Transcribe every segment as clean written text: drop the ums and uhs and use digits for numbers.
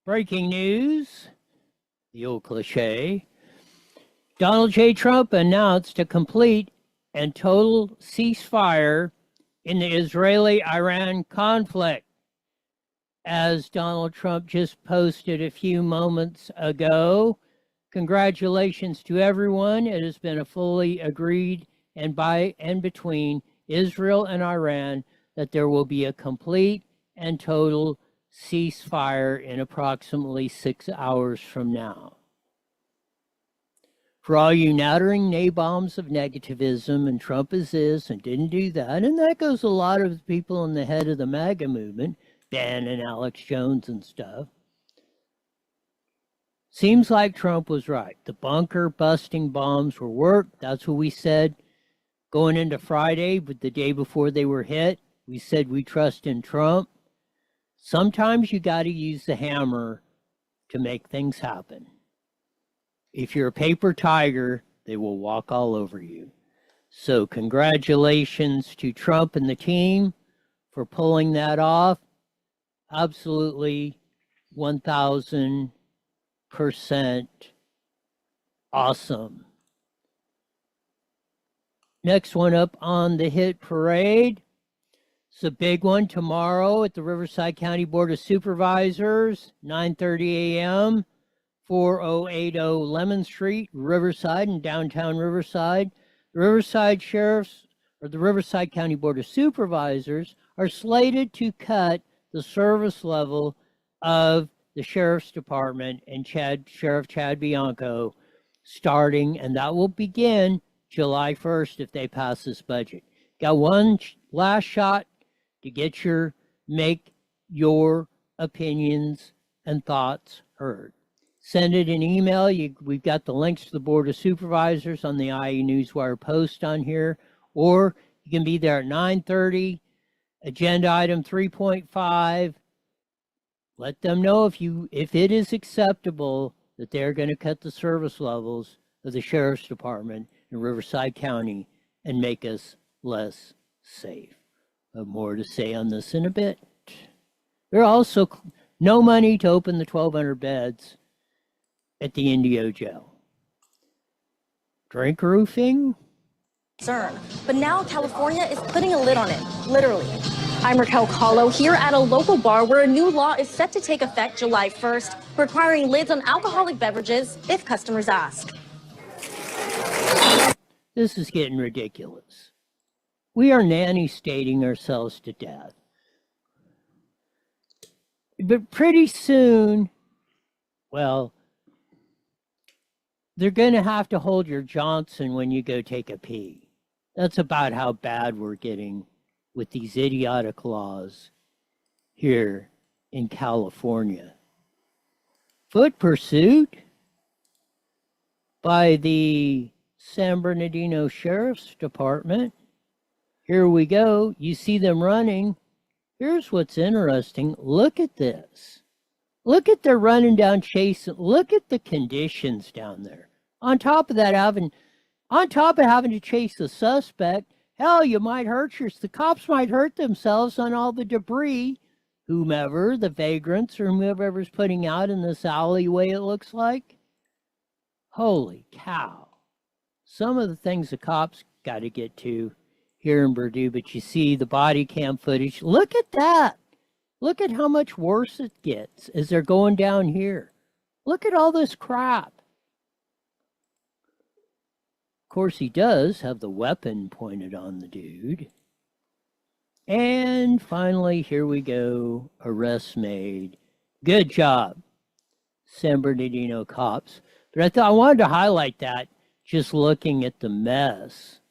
Breaking news, the old cliche. Donald J. Trump announced a complete and total ceasefire in the Israeli-Iran conflict. As Donald Trump just posted a few moments ago, congratulations to everyone. It has been a fully agreed and by and between Israel and Iran that there will be a complete and total ceasefire in approximately 6 hours from now. For all you nattering nabobs of negativism, and Trump is this and didn't do that, and that goes a lot of the people in the head of the MAGA movement, Ben and Alex Jones and stuff. Seems like Trump was right. The bunker busting bombs were worked. That's what we said going into Friday, but the day before they were hit, we said we trust in Trump. Sometimes you got to use the hammer to make things happen. If you're a paper tiger, they will walk all over you. So congratulations to Trump and the team for pulling that off. Absolutely 1,000% awesome. Next one up on the hit parade. It's a big one tomorrow at the Riverside County Board of Supervisors, 9:30 a.m., 4080 Lemon Street, Riverside in downtown Riverside. The Riverside Sheriffs, or the Riverside County Board of Supervisors, are slated to cut the service level of the Sheriff's Department and Sheriff Chad Bianco starting, and that will begin July 1st if they pass this budget. Got one last shot to make your opinions and thoughts heard. Send it an email. We've got the links to the Board of Supervisors on the IE Newswire post on here, or you can be there at 9:30. Agenda item 3.5. Let them know if it is acceptable that they're going to cut the service levels of the Sheriff's Department in Riverside County and make us less safe. More to say on this in a bit. There are also no money to open the 1,200 beds at the Indio jail. Drink roofing? But now California is putting a lid on it, literally. I'm Raquel Kahlo here at a local bar where a new law is set to take effect July 1st, requiring lids on alcoholic beverages if customers ask. This is getting ridiculous. We are nanny stating ourselves to death. But pretty soon, well, they're going to have to hold your Johnson when you go take a pee. That's about how bad we're getting with these idiotic laws here in California. Foot pursuit by the San Bernardino Sheriff's Department. Here we go. You see them running. Here's what's interesting. Look at this. Look at their running down chasing. Look at the conditions down there. On top of having to chase the suspect, hell, the cops might hurt themselves on all the debris, whomever, the vagrants or whoever's putting out in this alleyway, it looks like. Holy cow. Some of the things the cops got to get to here in Purdue, but you see the body cam footage. Look at that. Look at how much worse it gets as they're going down here. Look at all this crap. Of course, he does have the weapon pointed on the dude. And finally, here we go. Arrest made. Good job, San Bernardino cops. But I wanted to highlight that just looking at the mess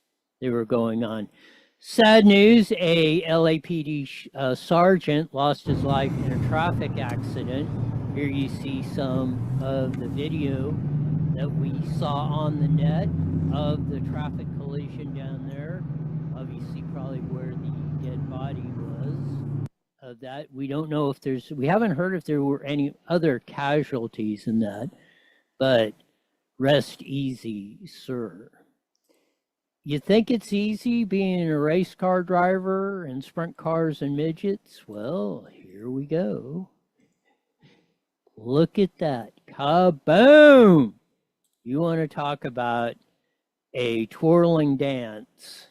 they were going on. Sad news, a LAPD sergeant lost his life in a traffic accident. Here you see some of the video that we saw on the net of the traffic collision down there. Obviously, probably where the dead body was. Of that, we don't know if we haven't heard if there were any other casualties in that, but rest easy, sir. You think it's easy being a race car driver and sprint cars and midgets? Well, here we go. Look at that. Kaboom! You want to talk about a twirling dance.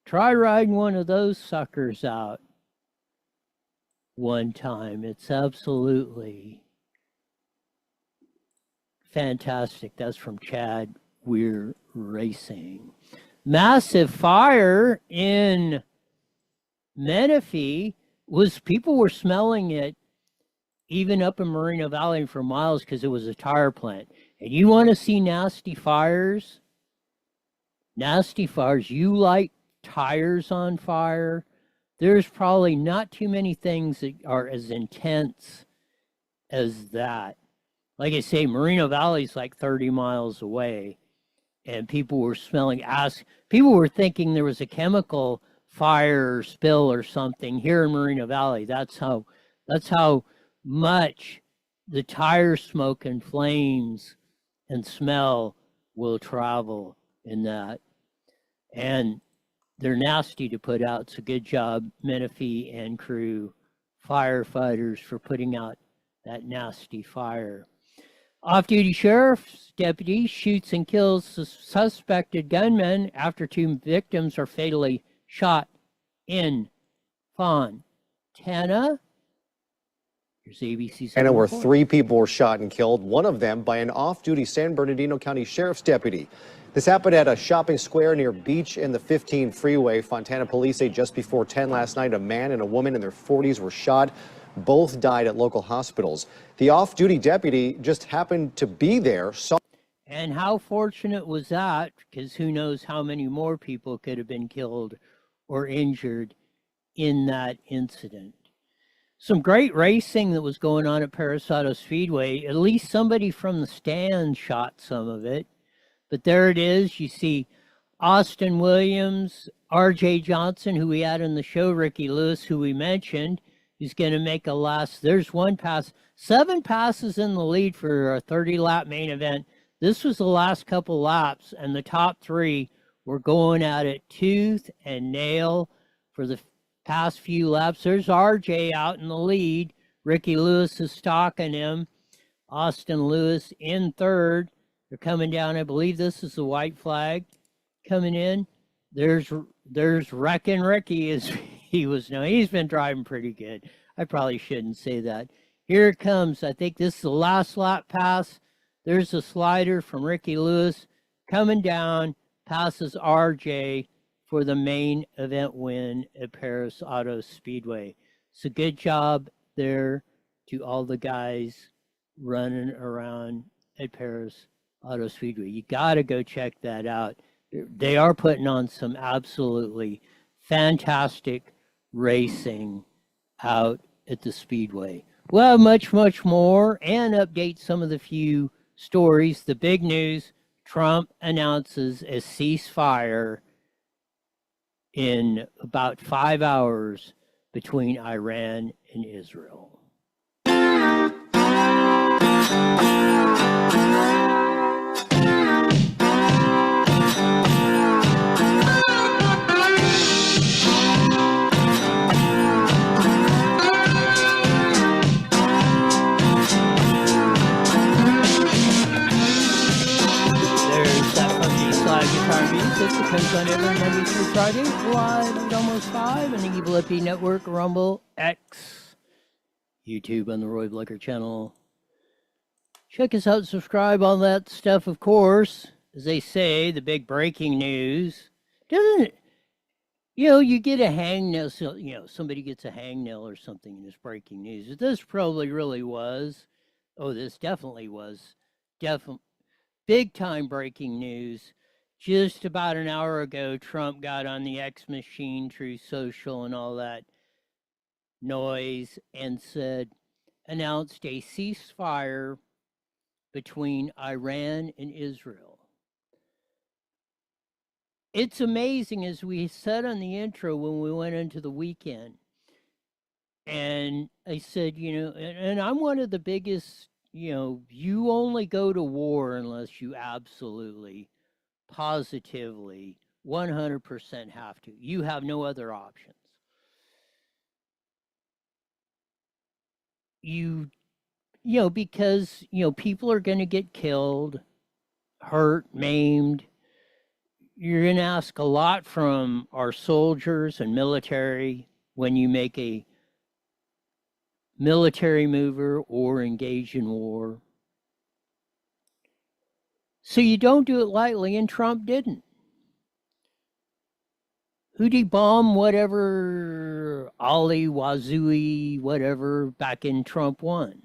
Try riding one of those suckers out one time. It's absolutely fantastic. That's from Chad Weir Racing. Massive fire in Menifee was people were smelling it even up in Moreno Valley for miles because it was a tire plant. And you want to see nasty fires? Nasty fires. You light tires on fire. There's probably not too many things that are as intense as that. Like I say, Moreno Valley's like 30 miles away, and people were smelling people were thinking there was a chemical fire or spill or something here in Moreno Valley. That's how much the tire smoke and flames and smell will travel in that. And they're nasty to put out. So good job, Menifee and crew firefighters, for putting out that nasty fire. Off-duty sheriff's deputy shoots and kills a suspected gunman after 2 victims are fatally shot in Fontana. Here's ABC's. And where 3 people were shot and killed, one of them by an off-duty San Bernardino County Sheriff's deputy. This happened at a shopping square near Beach and the 15 freeway. Fontana police say just before 10 last night, a man and a woman in their 40s were shot. Both died at local hospitals. The off-duty deputy just happened to be there. And how fortunate was that? Because who knows how many more people could have been killed or injured in that incident. Some great racing that was going on at Paris Auto Speedway. At least somebody from the stand shot some of it. But there it is. You see Austin Williams, R.J. Johnson, who we had in the show, Ricky Lewis, who we mentioned, who's going to make a last. There's 1 pass. 7 passes in the lead for a 30-lap main event. This was the last couple laps, and the top 3 were going at it tooth and nail for the past few laps. There's RJ out in the lead. Ricky Lewis is stalking him. Austin Lewis in third. They're coming down. I believe this is the white flag coming in. There's Wreckin' Ricky. He's been driving pretty good. I probably shouldn't say that. Here it comes. I think this is the last lap pass. There's a slider from Ricky Lewis coming down, passes RJ for the main event win at Paris Auto Speedway. So good job there to all the guys running around at Paris Auto Speedway. You got to go check that out. They are putting on some absolutely fantastic racing out at the Speedway. We'll have much, much more and update some of the few stories. The big news, Trump announces a ceasefire in about 5 hours between Iran and Israel. It comes on every Monday through Friday, live at almost 5 on the Evil Hippie Network, Rumble, X, YouTube on the Roy Blicker channel. Check us out, subscribe, all that stuff, of course. As they say, the big breaking news. Doesn't it? You get a hangnail, so, somebody gets a hangnail or something in this breaking news. This probably really was. Oh, this definitely was. Big time breaking news. Just about an hour ago, Trump got on the X machine, Truth Social, and all that noise and announced a ceasefire between Iran and Israel. It's amazing, as we said on the intro when we went into the weekend. And I said, and I'm one of the biggest, you only go to war unless you absolutely positively 100% have to. You have no other options. because, people are going to get killed, hurt, maimed. You're going to ask a lot from our soldiers and military when you make a military mover or engage in war. So you don't do it lightly, and Trump didn't. Who'd he bomb whatever, Ali, Wazui, whatever, back in Trump 1?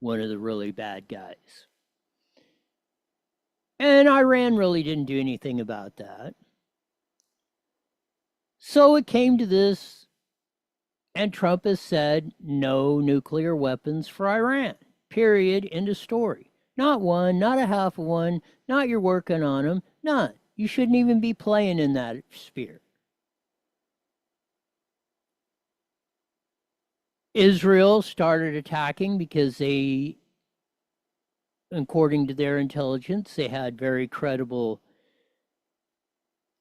One of the really bad guys. And Iran really didn't do anything about that. So it came to this, and Trump has said no nuclear weapons for Iran. Period. End of story. Not one, not a half of one, not you're working on them, none. You shouldn't even be playing in that sphere. Israel started attacking because they, according to their intelligence, they had very credible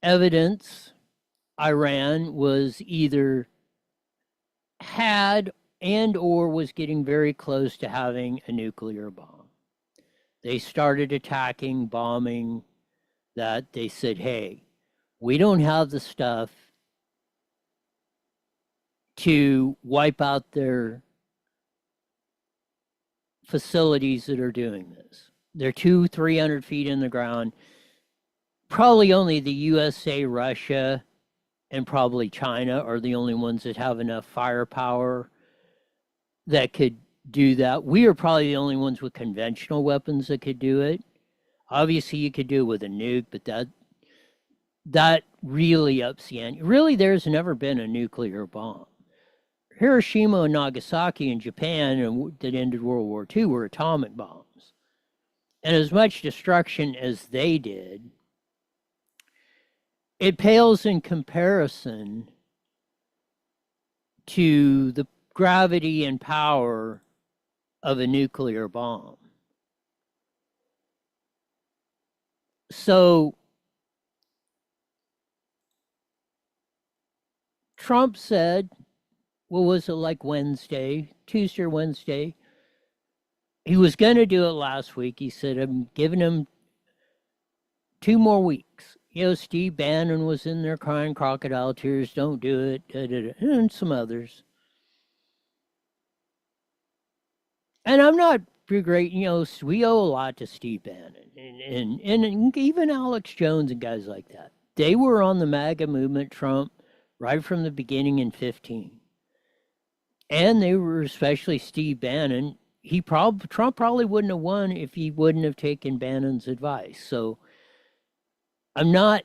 evidence Iran was either had and or was getting very close to having a nuclear bomb. They started attacking, bombing, that they said, hey, we don't have the stuff to wipe out their facilities that are doing this. They're 200-300 feet in the ground. Probably only the USA, Russia, and probably China are the only ones that have enough firepower that could do that. We are probably the only ones with conventional weapons that could do it. Obviously, you could do it with a nuke, but that really ups the ante. Really, there's never been a nuclear bomb. Hiroshima and Nagasaki in Japan and that ended World War II were atomic bombs. And as much destruction as they did, it pales in comparison to the gravity and power of a nuclear bomb. So Trump said, what was it, like Wednesday, Tuesday or Wednesday? He was going to do it last week. He said, I'm giving him 2 more weeks. Steve Bannon was in there crying crocodile tears, don't do it, and some others. And I'm not great, we owe a lot to Steve Bannon and even Alex Jones and guys like that. They were on the MAGA movement, Trump, right from the beginning in 2015. And they were, especially Steve Bannon. Trump probably wouldn't have won if he wouldn't have taken Bannon's advice. So I'm not,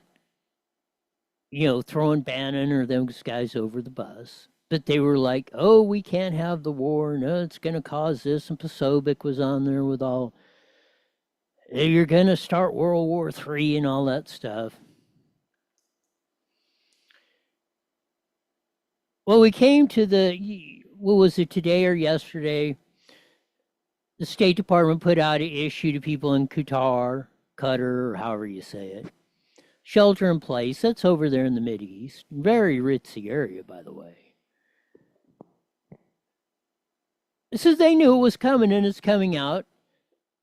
throwing Bannon or those guys over the bus. But they were like, oh, we can't have the war. No, it's going to cause this. And Posobiec was on there with all, you're going to start World War III and all that stuff. Well, we came to what was it, today or yesterday? The State Department put out an issue to people in Qatar, or however you say it. Shelter in place. That's over there in the Mideast. Very ritzy area, by the way. So they knew it was coming, and it's coming out.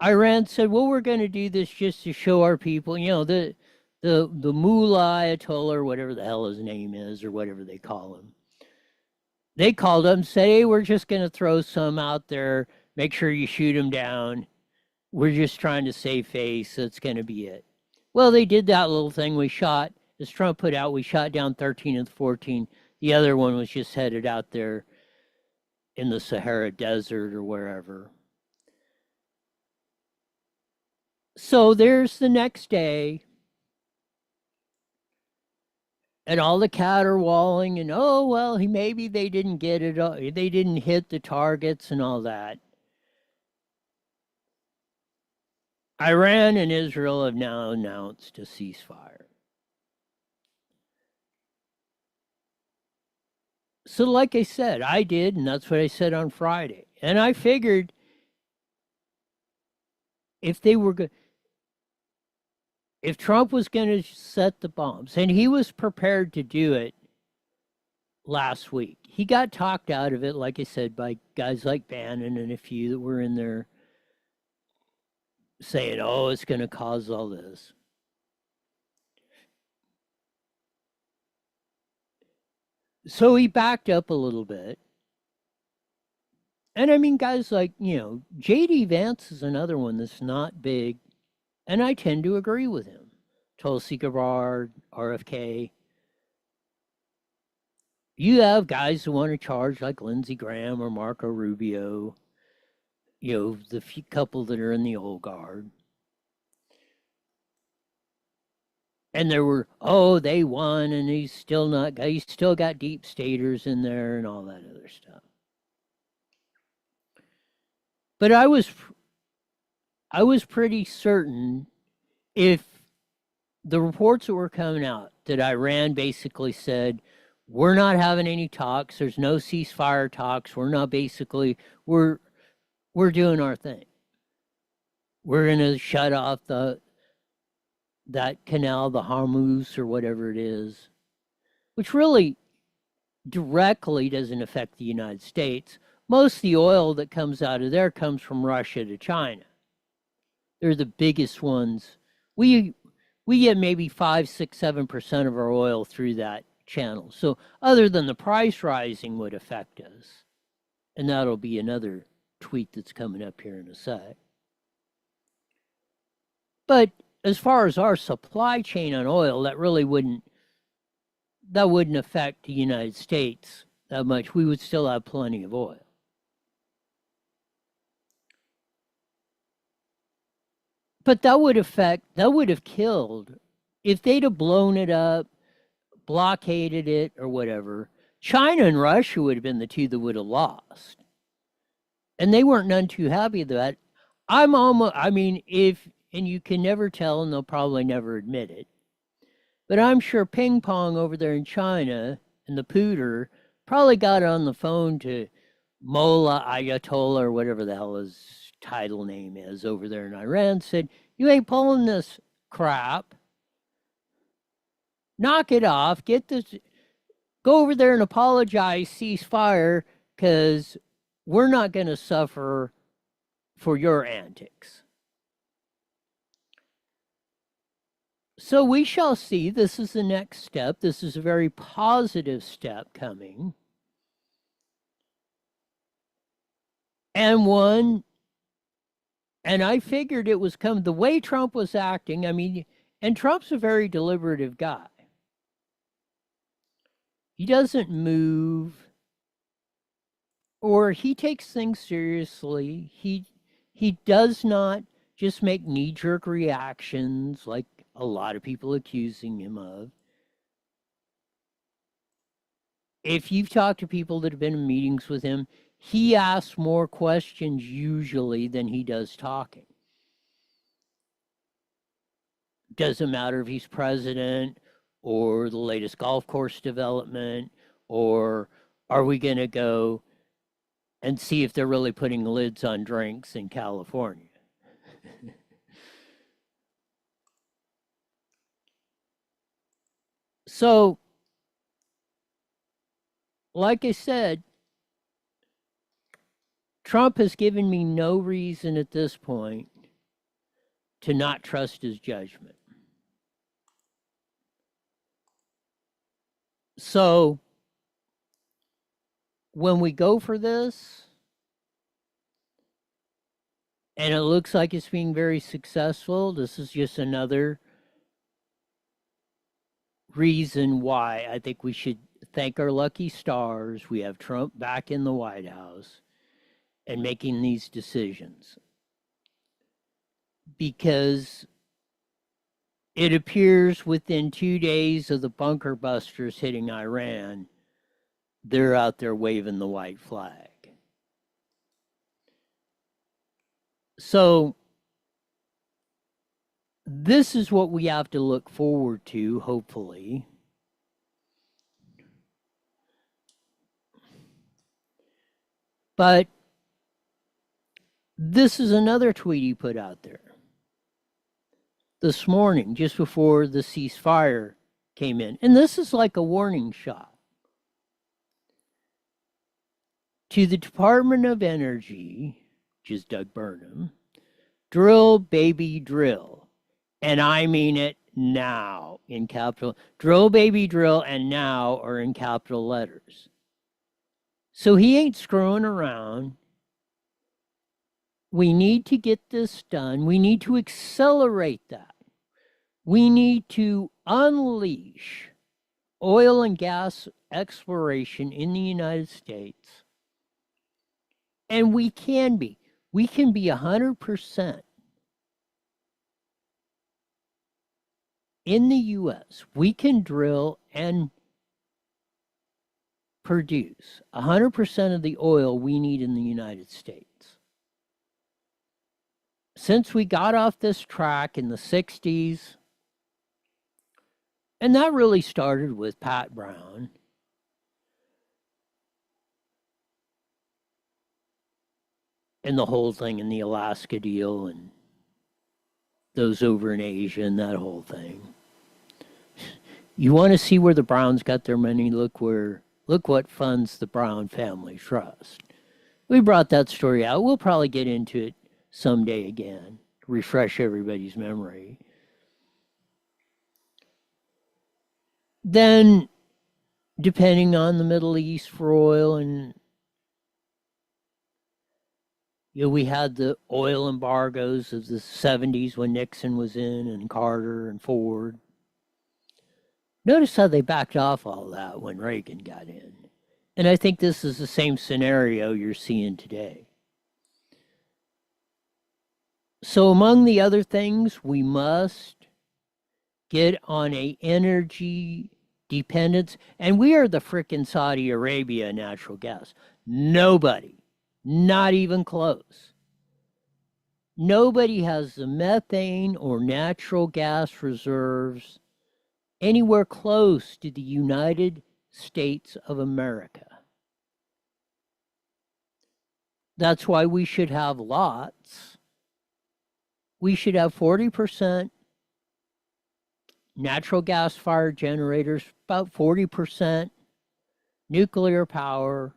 Iran said, well, we're going to do this just to show our people, the Mullah Ayatollah, or whatever the hell his name is, or whatever they call him. They called up and said, hey, we're just going to throw some out there. Make sure you shoot them down. We're just trying to save face. That's going to be it. Well, they did that little thing. We shot, as Trump put out, we shot down 13 of the 14. The other one was just headed out there in the Sahara Desert or wherever. So there's the next day. And all the caterwauling and, oh, well, maybe they didn't get it. They didn't hit the targets and all that. Iran and Israel have now announced a ceasefire. So like I said, I did, and that's what I said on Friday. And I figured if Trump was going to set the bombs, and he was prepared to do it last week. He got talked out of it, like I said, by guys like Bannon and a few that were in there saying, oh, it's going to cause all this. So he backed up a little bit. And I mean, guys like, J.D. Vance is another one that's not big, and I tend to agree with him. Tulsi Gabbard, RFK. You have guys who want to charge like Lindsey Graham or Marco Rubio, the few couple that are in the old guard. And there were, they won, and he's still got deep staters in there and all that other stuff. But I was pretty certain, if the reports that were coming out that Iran basically said, we're not having any talks, there's no ceasefire talks, we're doing our thing. We're going to shut off that canal, the Hormuz or whatever it is, which really directly doesn't affect the United States. Most of the oil that comes out of there comes from Russia to China. They're the biggest ones. We get maybe 5, 6, 7% of our oil through that channel. So other than the price rising would affect us. And that'll be another tweet that's coming up here in a sec. But as far as our supply chain on oil, that really wouldn't affect the United States that much. We would still have plenty of oil. But that would have killed, if they'd have blown it up, blockaded it, or whatever, China and Russia would have been the two that would have lost. And they weren't none too happy with that. And you can never tell, and they'll probably never admit it, but I'm sure Ping Pong over there in China and the Pooter probably got on the phone to Mullah Ayatollah, or whatever the hell his title name is over there in Iran, said, you ain't pulling this crap. Knock it off. Go over there and apologize, ceasefire, because we're not going to suffer for your antics. So we shall see. This is the next step. This is a very positive step coming. And I figured it was coming. The way Trump was acting, and Trump's a very deliberative guy. He doesn't move, or he takes things seriously. He does not just make knee-jerk reactions like a lot of people accusing him of. If you've talked to people that have been in meetings with him, he asks more questions usually than he does talking. Doesn't matter if he's president or the latest golf course development, or are we going to go and see if they're really putting lids on drinks in California? So, like I said, Trump has given me no reason at this point to not trust his judgment. So, when we go for this, and it looks like it's being very successful, this is just another reason why I think we should thank our lucky stars. We have Trump back in the White House and making these decisions. Because it appears within 2 days of the bunker busters hitting Iran, they're out there waving the white flag. So this is what we have to look forward to, hopefully. But this is another tweet he put out there this morning, just before the ceasefire came in. And this is like a warning shot. to the Department of Energy, which is Doug Burnham, drill, baby, drill. And I mean it now in capital. Drill, baby, drill, and now are in capital letters. So he ain't screwing around. We need to get this done. We need to accelerate that. We need to unleash oil and gas exploration in the United States. And we can be 100% in the US. We can drill and produce 100% of the oil we need in the United States. Since we got off this track in the 60s, and that really started with Pat Brown, and the whole thing in the Alaska deal and those over in Asia and that whole thing. You want to see where the Browns got their money? Look what funds the Brown Family Trust. We brought that story out. We'll probably get into it someday again, refresh everybody's memory. Then, depending on the Middle East for oil, and we had the oil embargoes of the 70s when Nixon was in, and Carter and Ford. Notice how they backed off all that when Reagan got in. And I think this is the same scenario you're seeing today. So among the other things, we must get on a energy dependence. And we are the frickin' Saudi Arabia natural gas. Nobody, not even close. Nobody has the methane or natural gas reserves anywhere close to the United States of America. That's why we should have lots. We should have 40% natural gas fired generators, about 40% nuclear power.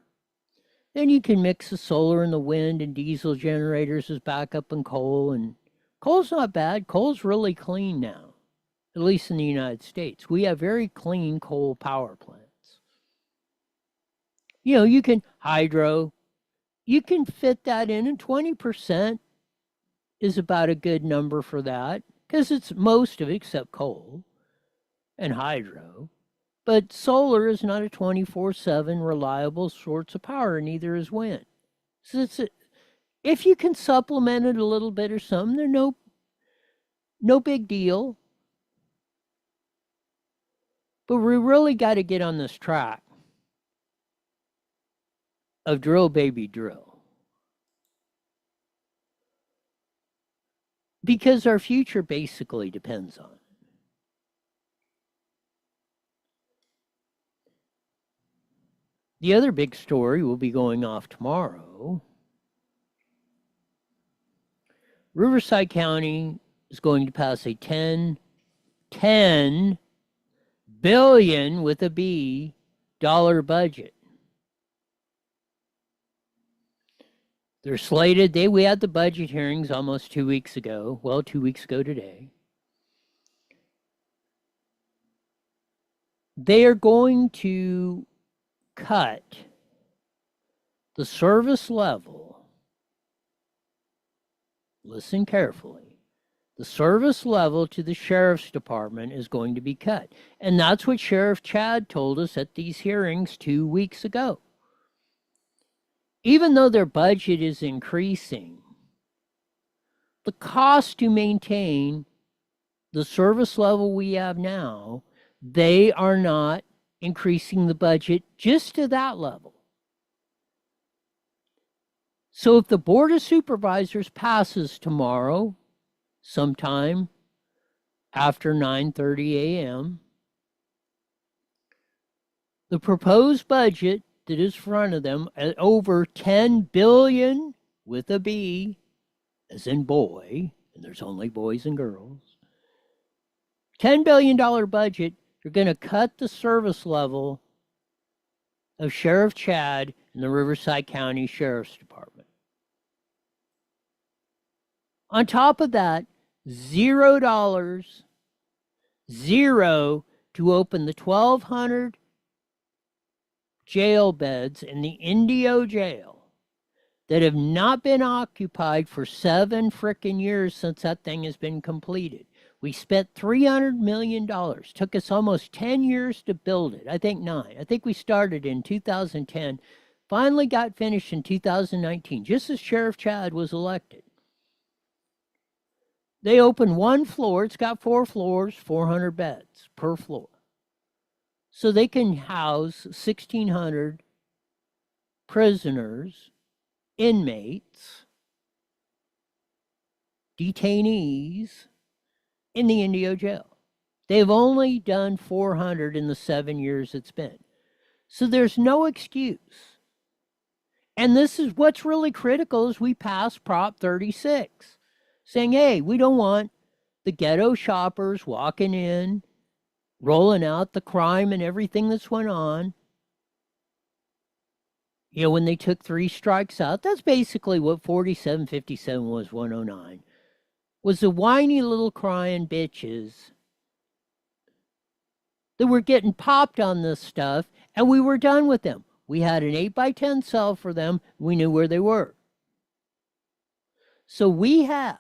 Then you can mix the solar and the wind and diesel generators as backup and coal. And coal's not bad. Coal's really clean now, at least in the United States. We have very clean coal power plants. You can hydro. You can fit that in, and 20% is about a good number for that, because it's most of it except coal and hydro. But solar is not a 24/7 reliable source of power, neither is wind. So if you can supplement it a little bit or something, they're no big deal. But we really got to get on this track of drill, baby, drill. Because our future basically depends on it. The other big story will be going off tomorrow. Riverside County is going to pass a $10 billion with a B dollar budget. They're slated. We had the budget hearings almost 2 weeks ago. Well, 2 weeks ago today. They are going to cut the service level. Listen carefully. The service level to the sheriff's department is going to be cut. And that's what Sheriff Chad told us at these hearings 2 weeks ago. Even though their budget is increasing, the cost to maintain the service level we have now, they are not increasing the budget just to that level. So if the Board of Supervisors passes tomorrow, sometime after 9:30 a.m., the proposed budget that is in front of them at over $10 billion with a B, as in boy, and there's only boys and girls. $10 billion budget, you're going to cut the service level of Sheriff Chad in the Riverside County Sheriff's Department. On top of that, $0, zero to open the 1,200 jail beds in the Indio jail that have not been occupied for 7 frickin' years since that thing has been completed. We spent $300 million. Took us almost 10 years to build it. I think 9. I think we started in 2010. Finally got finished in 2019, just as Sheriff Chad was elected. They opened one floor. It's got 4 floors, 400 beds per floor. So they can house 1,600 prisoners, inmates, detainees in the Indio jail. They've only done 400 in the 7 years it's been. So there's no excuse. And this is what's really critical is we passed Prop 36, saying, hey, we don't want the ghetto shoppers walking in, rolling out the crime and everything that's went on. You know, when they took 3 strikes out, that's basically what 4757 was 109. Was the whiny little crying bitches that were getting popped on this stuff, and we were done with them. We had an 8x10 cell for them. We knew where they were. So we have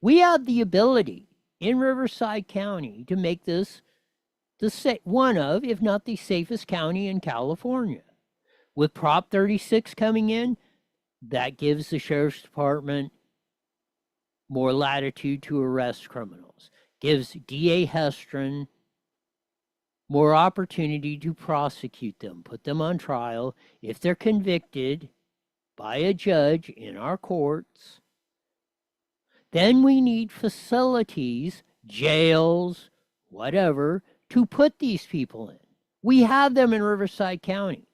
the ability in Riverside County to make this one of, if not the safest county in California. With Prop 36 coming in, that gives the Sheriff's Department more latitude to arrest criminals. Gives DA Hestron more opportunity to prosecute them, put them on trial. If they're convicted by a judge in our courts, then we need facilities, jails, whatever, to put these people in. We have them in Riverside County.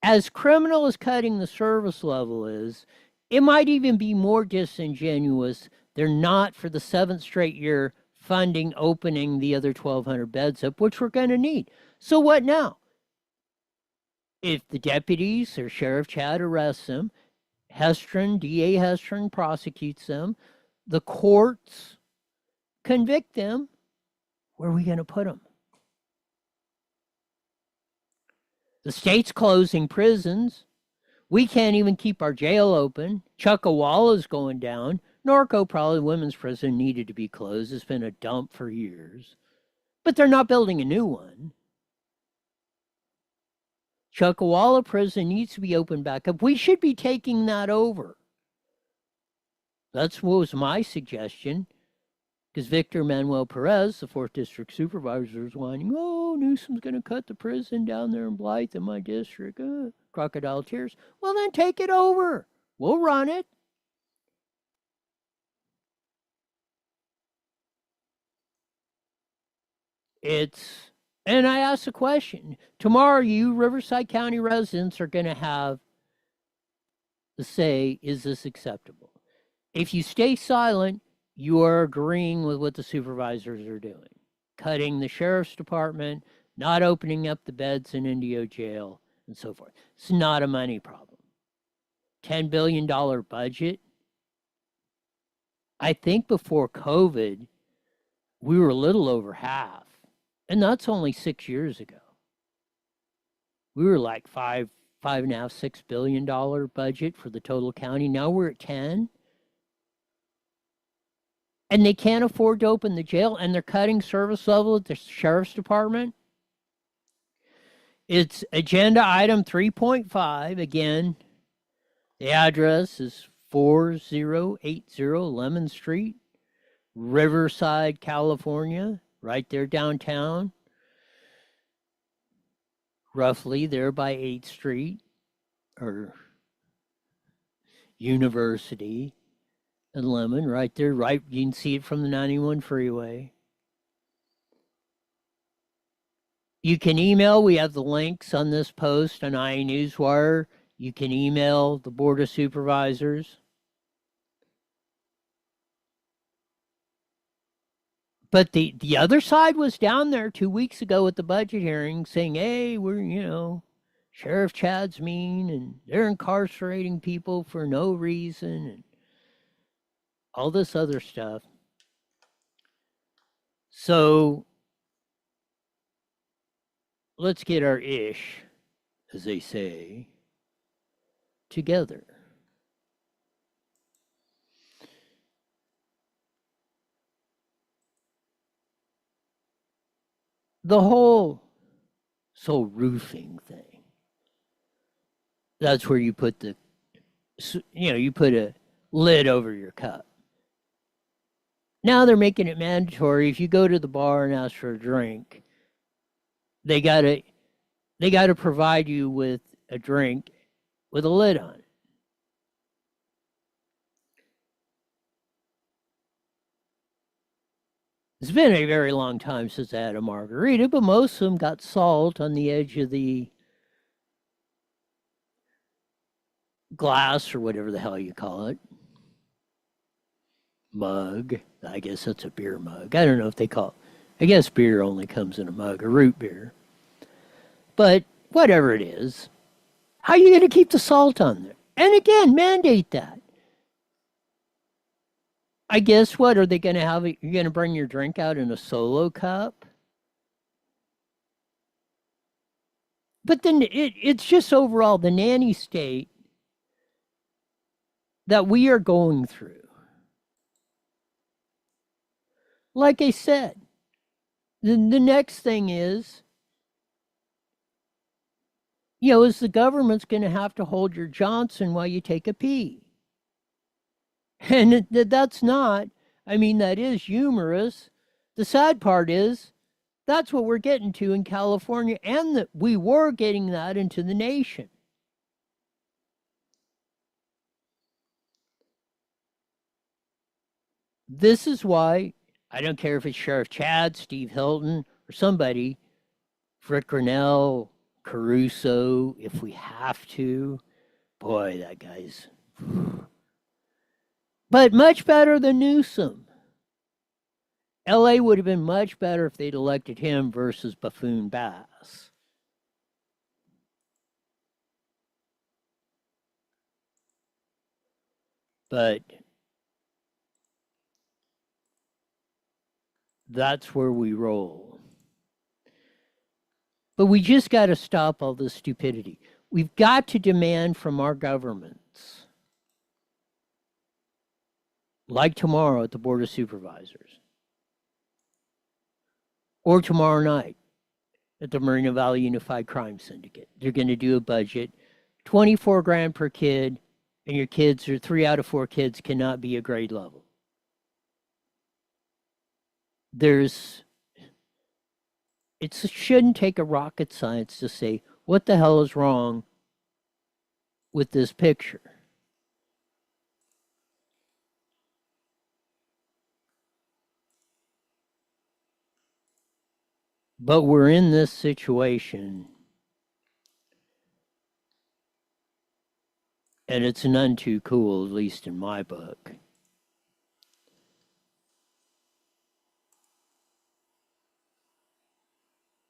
As criminal as cutting the service level is, it might even be more disingenuous. They're not, for the 7th straight year, funding opening the other 1,200 beds up, which we're going to need. So what now? If the deputies or Sheriff Chad arrests them, Hestron, DA Hestron prosecutes them, the courts convict them, where are we going to put them? The state's closing prisons. We can't even keep our jail open. Chuckawalla's going down. Norco, probably women's prison, needed to be closed. It's been a dump for years. But they're not building a new one. Chuckawalla prison needs to be opened back up. We should be taking that over. That's what was my suggestion. Because Victor Manuel Perez, the 4th District Supervisor, is whining, oh, Newsom's going to cut the prison down there in Blythe in my district. Crocodile tears. Well, then take it over. We'll run it. And I asked a question. Tomorrow, you Riverside County residents are going to have to say, is this acceptable? If you stay silent, you are agreeing with what the supervisors are doing. Cutting the Sheriff's Department, not opening up the beds in Indio Jail, and so forth. It's not a money problem. $10 billion budget. I think before COVID, we were a little over half. And that's only 6 years ago. We were like $5.5, $6 billion budget for the total county. Now we're at 10. And they can't afford to open the jail, and they're cutting service level at the Sheriff's Department. It's agenda item 3.5. Again, the address is 4080 Lemon Street, Riverside, California, right there downtown, roughly there by 8th Street, or University and Lemon, right there, right, you can see it from the 91 freeway. You can email, we have the links on this post on iNewsWire. You can email the Board of Supervisors. But the other side was down there 2 weeks ago at the budget hearing saying, hey, we're, Sheriff Chad's mean and they're incarcerating people for no reason and all this other stuff. So let's get our ish, as they say, together. The whole roofing thing, that's where you put you put a lid over your cup. Now they're making it mandatory. If you go to the bar and ask for a drink, they gotta provide you with a drink with a lid on it. It's been a very long time since I had a margarita, but most of them got salt on the edge of the glass or whatever the hell you call it. Mug. I guess that's a beer mug. I don't know if they call it. I guess beer only comes in a mug, a root beer. But whatever it is, how are you going to keep the salt on there? And again, mandate that. I guess what are they going to have? You're going to bring your drink out in a solo cup? But then it's just overall the nanny state that we are going through. Like I said, the next thing is, is the government's going to have to hold your Johnson while you take a pee. And that's not, that is humorous. The sad part is, that's what we're getting to in California, and that we were getting that into the nation. This is why, I don't care if it's Sheriff Chad, Steve Hilton, or somebody, Rick Grinnell, Caruso, if we have to. Boy, that guy's... But much better than Newsom. LA would have been much better if they'd elected him versus Buffoon Bass. But that's where we roll. But we just got to stop all this stupidity. We've got to demand from our governments, like tomorrow at the Board of Supervisors, or tomorrow night at the Moreno Valley Unified Crime Syndicate. They're going to do a budget, 24 grand per kid, and your kids, or 3 out of 4 kids, cannot be a grade level. It shouldn't take a rocket science to say, what the hell is wrong with this picture? But we're in this situation, and it's none too cool, at least in my book.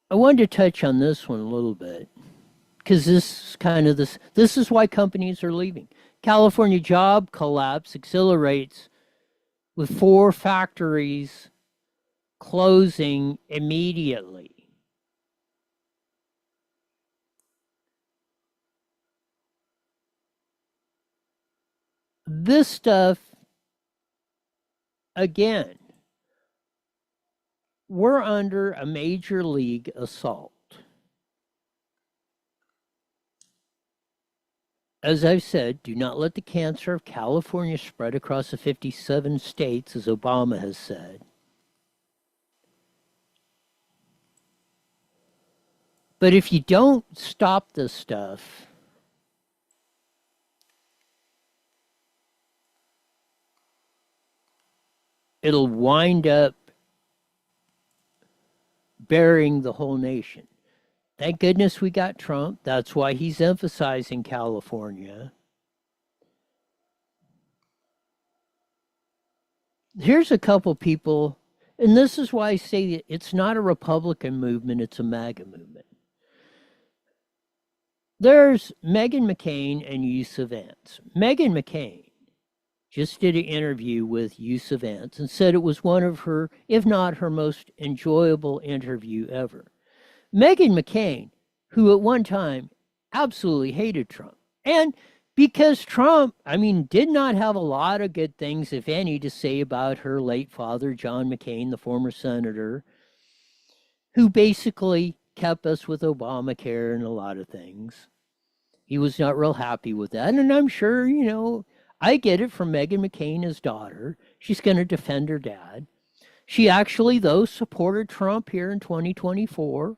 I wanted to touch on this one a little bit, because this is why companies are leaving. California job collapse accelerates with 4 factories closing immediately. This stuff, again, we're under a major league assault. As I've said, do not let the cancer of California spread across the 57 states, as Obama has said. But if you don't stop this stuff, it'll wind up burying the whole nation. Thank goodness we got Trump. That's why he's emphasizing California. Here's a couple people, and this is why I say that it's not a Republican movement, it's a MAGA movement. There's Meghan McCain and Yusuf Vance. Meghan McCain just did an interview with Yusuf Vance and said it was one of her, if not her most enjoyable interview ever. Meghan McCain, who at one time absolutely hated Trump, and because Trump, did not have a lot of good things, if any, to say about her late father, John McCain, the former senator, who basically kept us with Obamacare and a lot of things. He was not real happy with that. And I'm sure, I get it from Meghan McCain, his daughter. She's going to defend her dad. She actually, though, supported Trump here in 2024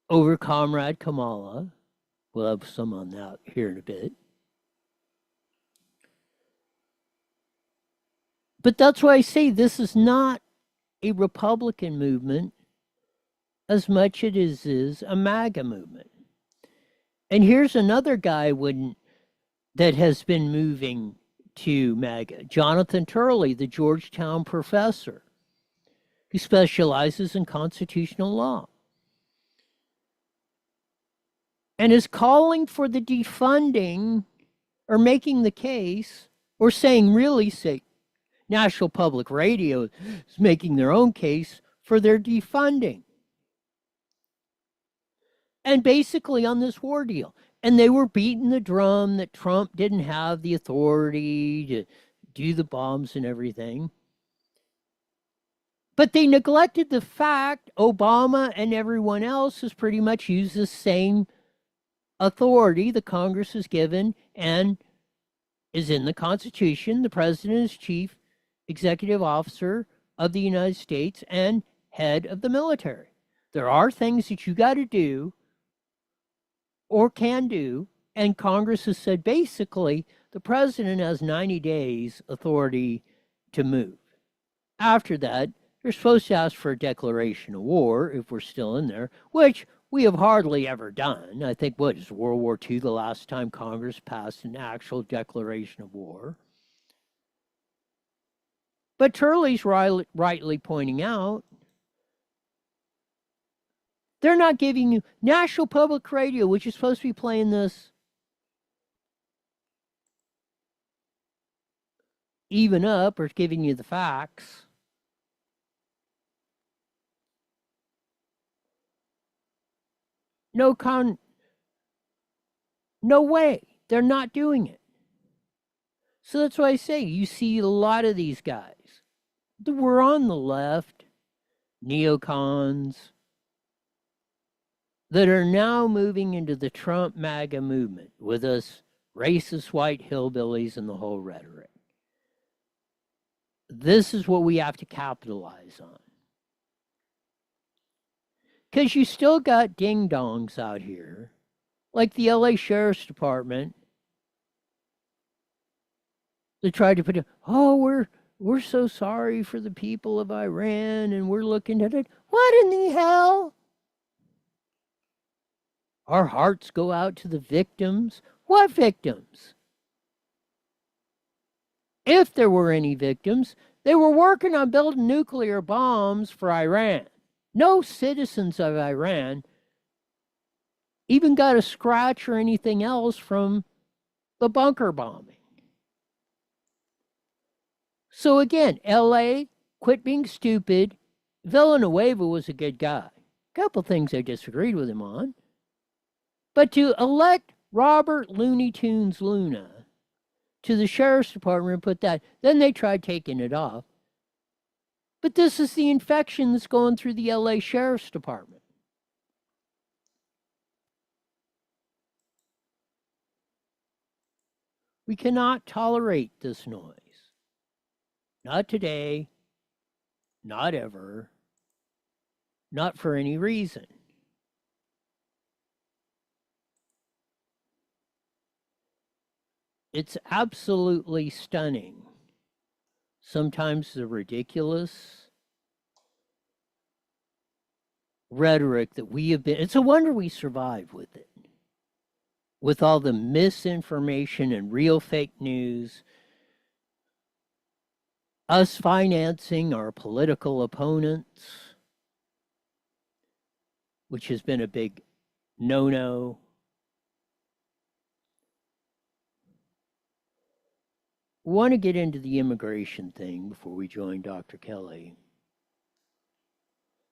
over Comrade Kamala. We'll have some on that here in a bit. But that's why I say this is not a Republican movement as much as it is a MAGA movement. And here's another guy that has been moving to MAGA, Jonathan Turley, the Georgetown professor, who specializes in constitutional law, and is calling for the defunding, or making the case, or say, National Public Radio is making their own case for their defunding. And basically on this war deal. And they were beating the drum that Trump didn't have the authority to do the bombs and everything. But they neglected the fact Obama and everyone else has pretty much used the same authority the Congress has given and is in the Constitution. The president is chief executive officer of the United States and head of the military. There are things that you got to do or can do, and Congress has said basically the president has 90 days authority to move. After that, they're supposed to ask for a declaration of war if we're still in there, which we have hardly ever done. I think, what is World War II the last time Congress passed an actual declaration of war? But Turley's rightly pointing out, they're not giving you National Public Radio, which is supposed to be playing this even up or giving you the facts. No way. They're not doing it. So that's why I say you see a lot of these guys that were on the left, neocons, that are now moving into the Trump MAGA movement with us racist white hillbillies and the whole rhetoric. This is what we have to capitalize on. Because you still got ding-dongs out here, like the LA Sheriff's Department, that tried to put it, we're so sorry for the people of Iran, and we're looking at it. What in the hell? Our hearts go out to the victims. What victims? If there were any victims, they were working on building nuclear bombs for Iran. No citizens of Iran even got a scratch or anything else from the bunker bombing. So again, LA, quit being stupid. Villanueva was a good guy. A couple things I disagreed with him on. But to elect Robert Looney Tunes Luna to the Sheriff's Department and put that, then they tried taking it off. But this is the infection that's going through the LA Sheriff's Department. We cannot tolerate this noise. Not today, not ever, not for any reason. It's absolutely stunning. Sometimes the ridiculous rhetoric that we have been, it's a wonder we survive with it. With all the misinformation and real fake news, us financing our political opponents, which has been a big no. Want to get into the immigration thing before we join Dr. Kelly.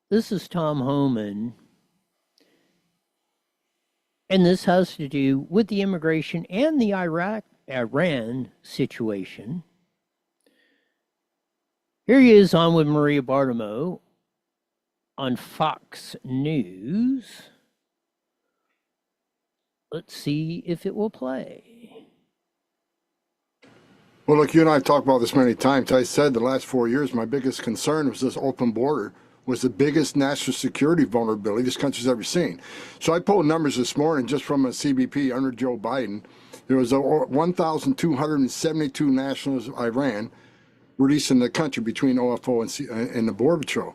This is Tom Homan, and this has to do with the immigration and the Iran situation. Here he is on with Maria Bartiromo on Fox News. Let's see if it will play. Well, look, you and I have talked about this many times. I said the last 4 years, my biggest concern was this open border was the biggest national security vulnerability this country's ever seen. So I pulled numbers this morning just from a CBP under Joe Biden. There was 1,272 nationals of Iran released in the country between OFO and the Border Patrol.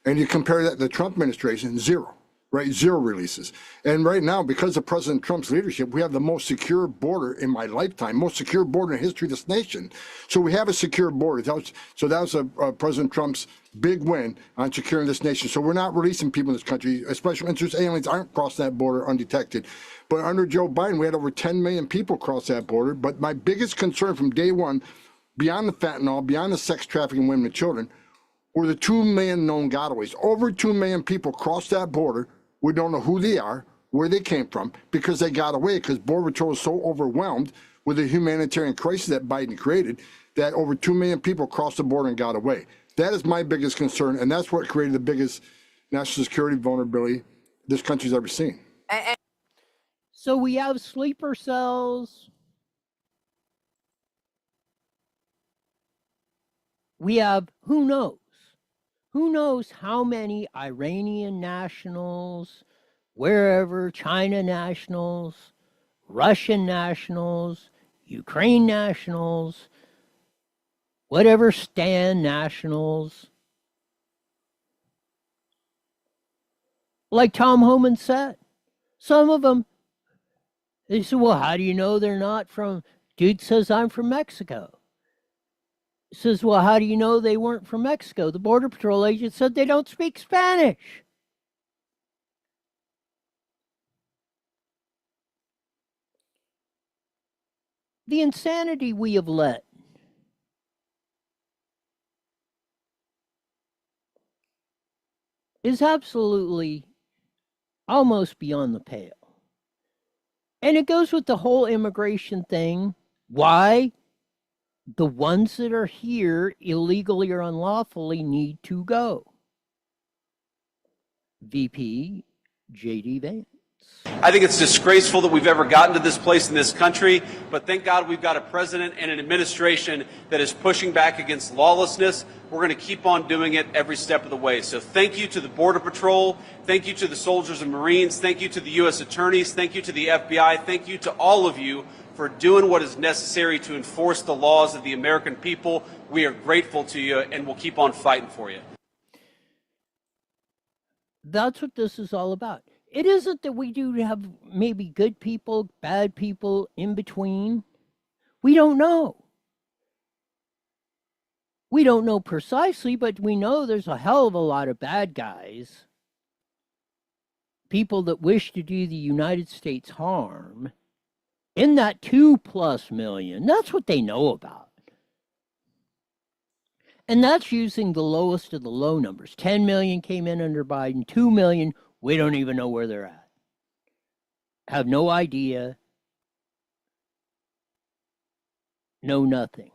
And you compare that to the Trump administration, zero. Right, zero releases. And right now, because of President Trump's leadership, we have the most secure border in my lifetime, most secure border in the history of this nation. So we have a secure border. That was President Trump's big win on securing this nation. So we're not releasing people in this country. Special interest aliens aren't crossing that border undetected. But under Joe Biden, we had over 10 million people cross that border. But my biggest concern from day one, beyond the fentanyl, beyond the sex trafficking women and children, were the 2 million known gotaways. Over 2 million people crossed that border. We don't know who they are, where they came from, because they got away, because Border Patrol is so overwhelmed with the humanitarian crisis that Biden created that over 2 million people crossed the border and got away. That is my biggest concern, and that's what created the biggest national security vulnerability this country's ever seen. So we have sleeper cells. We have, who knows? Who knows how many Iranian nationals, wherever, China nationals, Russian nationals, Ukraine nationals, whatever Stan nationals. Like Tom Homan said, some of them, they said, well, how do you know they're not from, dude says, I'm from Mexico. Says, well, how do you know they weren't from Mexico? The Border Patrol agent said they don't speak Spanish. The insanity we have let is absolutely almost beyond the pale. And it goes with the whole immigration thing. Why? The ones that are here illegally or unlawfully need to go. VP JD Vance. I think it's disgraceful that we've ever gotten to this place in this country, but thank God we've got a president and an administration that is pushing back against lawlessness. We're going to keep on doing it every step of the way. So thank you to the Border Patrol. Thank you to the soldiers and Marines. Thank you to the U.S. attorneys. Thank you to the FBI. Thank you to all of you for doing what is necessary to enforce the laws of the American people. We are grateful to you, and we'll keep on fighting for you. That's what this is all about. It isn't that we do have maybe good people, bad people in between. We don't know. We don't know precisely, but we know there's a hell of a lot of bad guys. People that wish to do the United States harm. In that 2+ million, that's what they know about. And that's using the lowest of the low numbers. 10 million came in under Biden, 2 million, we don't even know where they're at. Have no idea. Know nothing.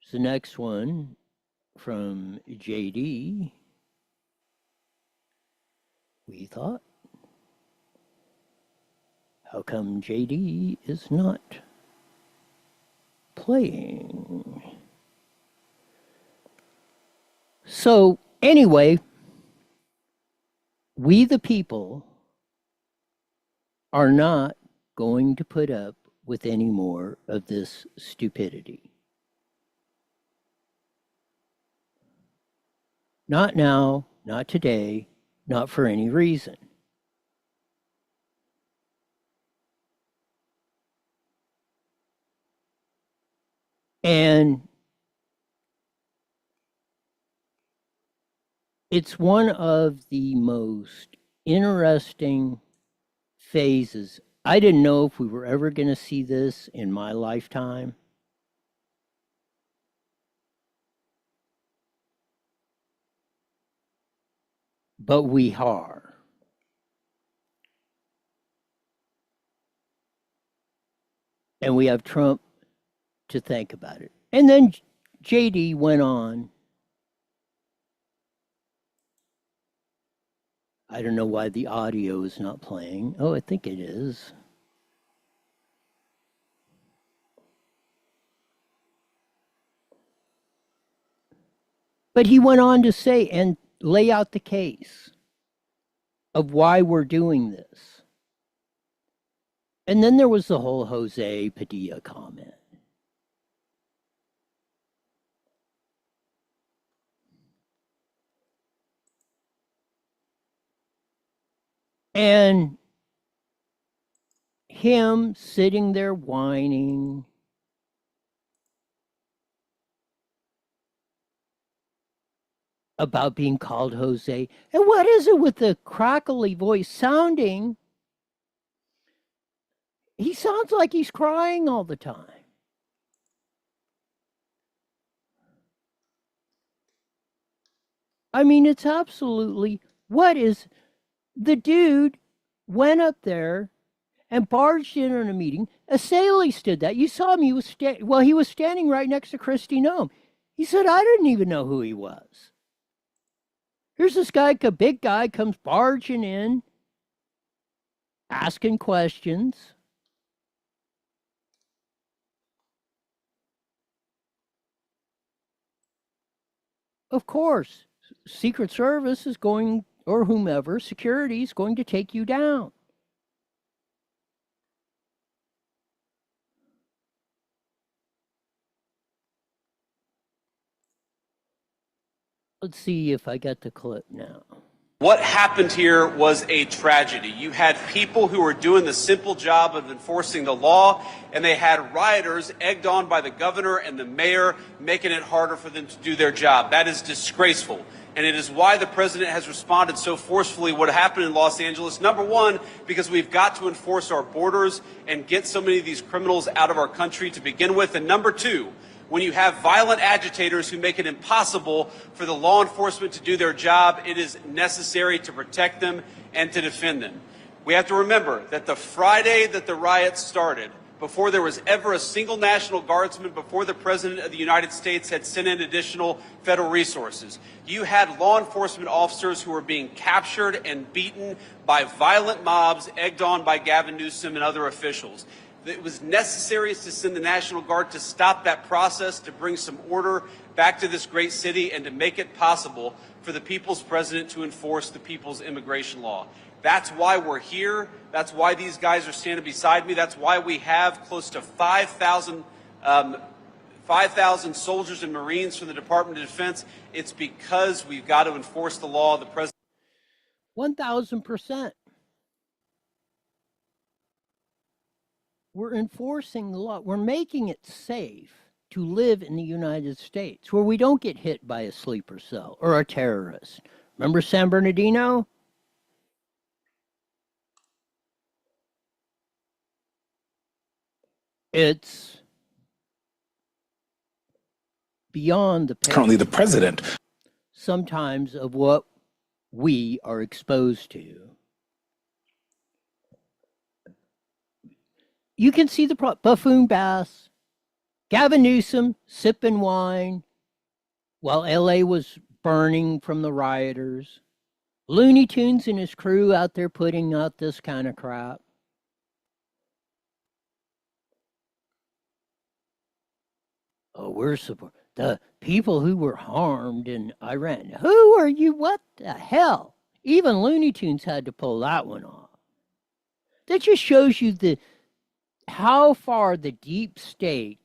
It's the next one from JD. We thought. How come JD is not playing? So, anyway, we the people are not going to put up with any more of this stupidity. Not now, not today, not for any reason. And it's one of the most interesting phases. I didn't know if we were ever going to see this in my lifetime. But we are. And we have Trump to think about it. And then JD went on. I don't know why the audio is not playing. Oh, I think it is. But he went on to say and lay out the case of why we're doing this. And then there was the whole Jose Padilla comment. And him sitting there whining. About being called Jose. And what is it with the crackly voice sounding? He sounds like he's crying all the time. I mean, it's absolutely, what is, the dude went up there and barged in on a meeting. Assailus did that. You saw him, he was standing right next to Kristi Noem. He said, I didn't even know who he was. Here's this guy, a big guy, comes barging in, asking questions. Of course, Secret Service is going, or whomever, security is going to take you down. Let's see if I got the clip now. What happened here was a tragedy. You had people who were doing the simple job of enforcing the law, and they had rioters egged on by the governor and the mayor, making it harder for them to do their job. That is disgraceful. And it is why the president has responded so forcefully what happened in Los Angeles. Number one, because we've got to enforce our borders and get so many of these criminals out of our country to begin with. And number two, when you have violent agitators who make it impossible for the law enforcement to do their job, it is necessary to protect them and to defend them. We have to remember that the Friday that the riots started, before there was ever a single National Guardsman, before the President of the United States had sent in additional federal resources, you had law enforcement officers who were being captured and beaten by violent mobs egged on by Gavin Newsom and other officials. It was necessary to send the National Guard to stop that process, to bring some order back to this great city, and to make it possible for the people's president to enforce the people's immigration law. That's why we're here. That's why these guys are standing beside me. That's why we have close to 5,000 soldiers and Marines from the Department of Defense. It's because we've got to enforce the law. The president. 1,000%. We're enforcing the law. We're making it safe to live in the United States where we don't get hit by a sleeper cell or a terrorist. Remember San Bernardino? It's beyond the pale, currently the president, sometimes, of what we are exposed to. You can see the buffoon bass, Gavin Newsom sipping wine while LA was burning from the rioters, Looney Tunes and his crew out there putting out this kind of crap. Oh, we're support the people who were harmed in Iran. Who are you? What the hell? Even Looney Tunes had to pull that one off. That just shows you how far the deep state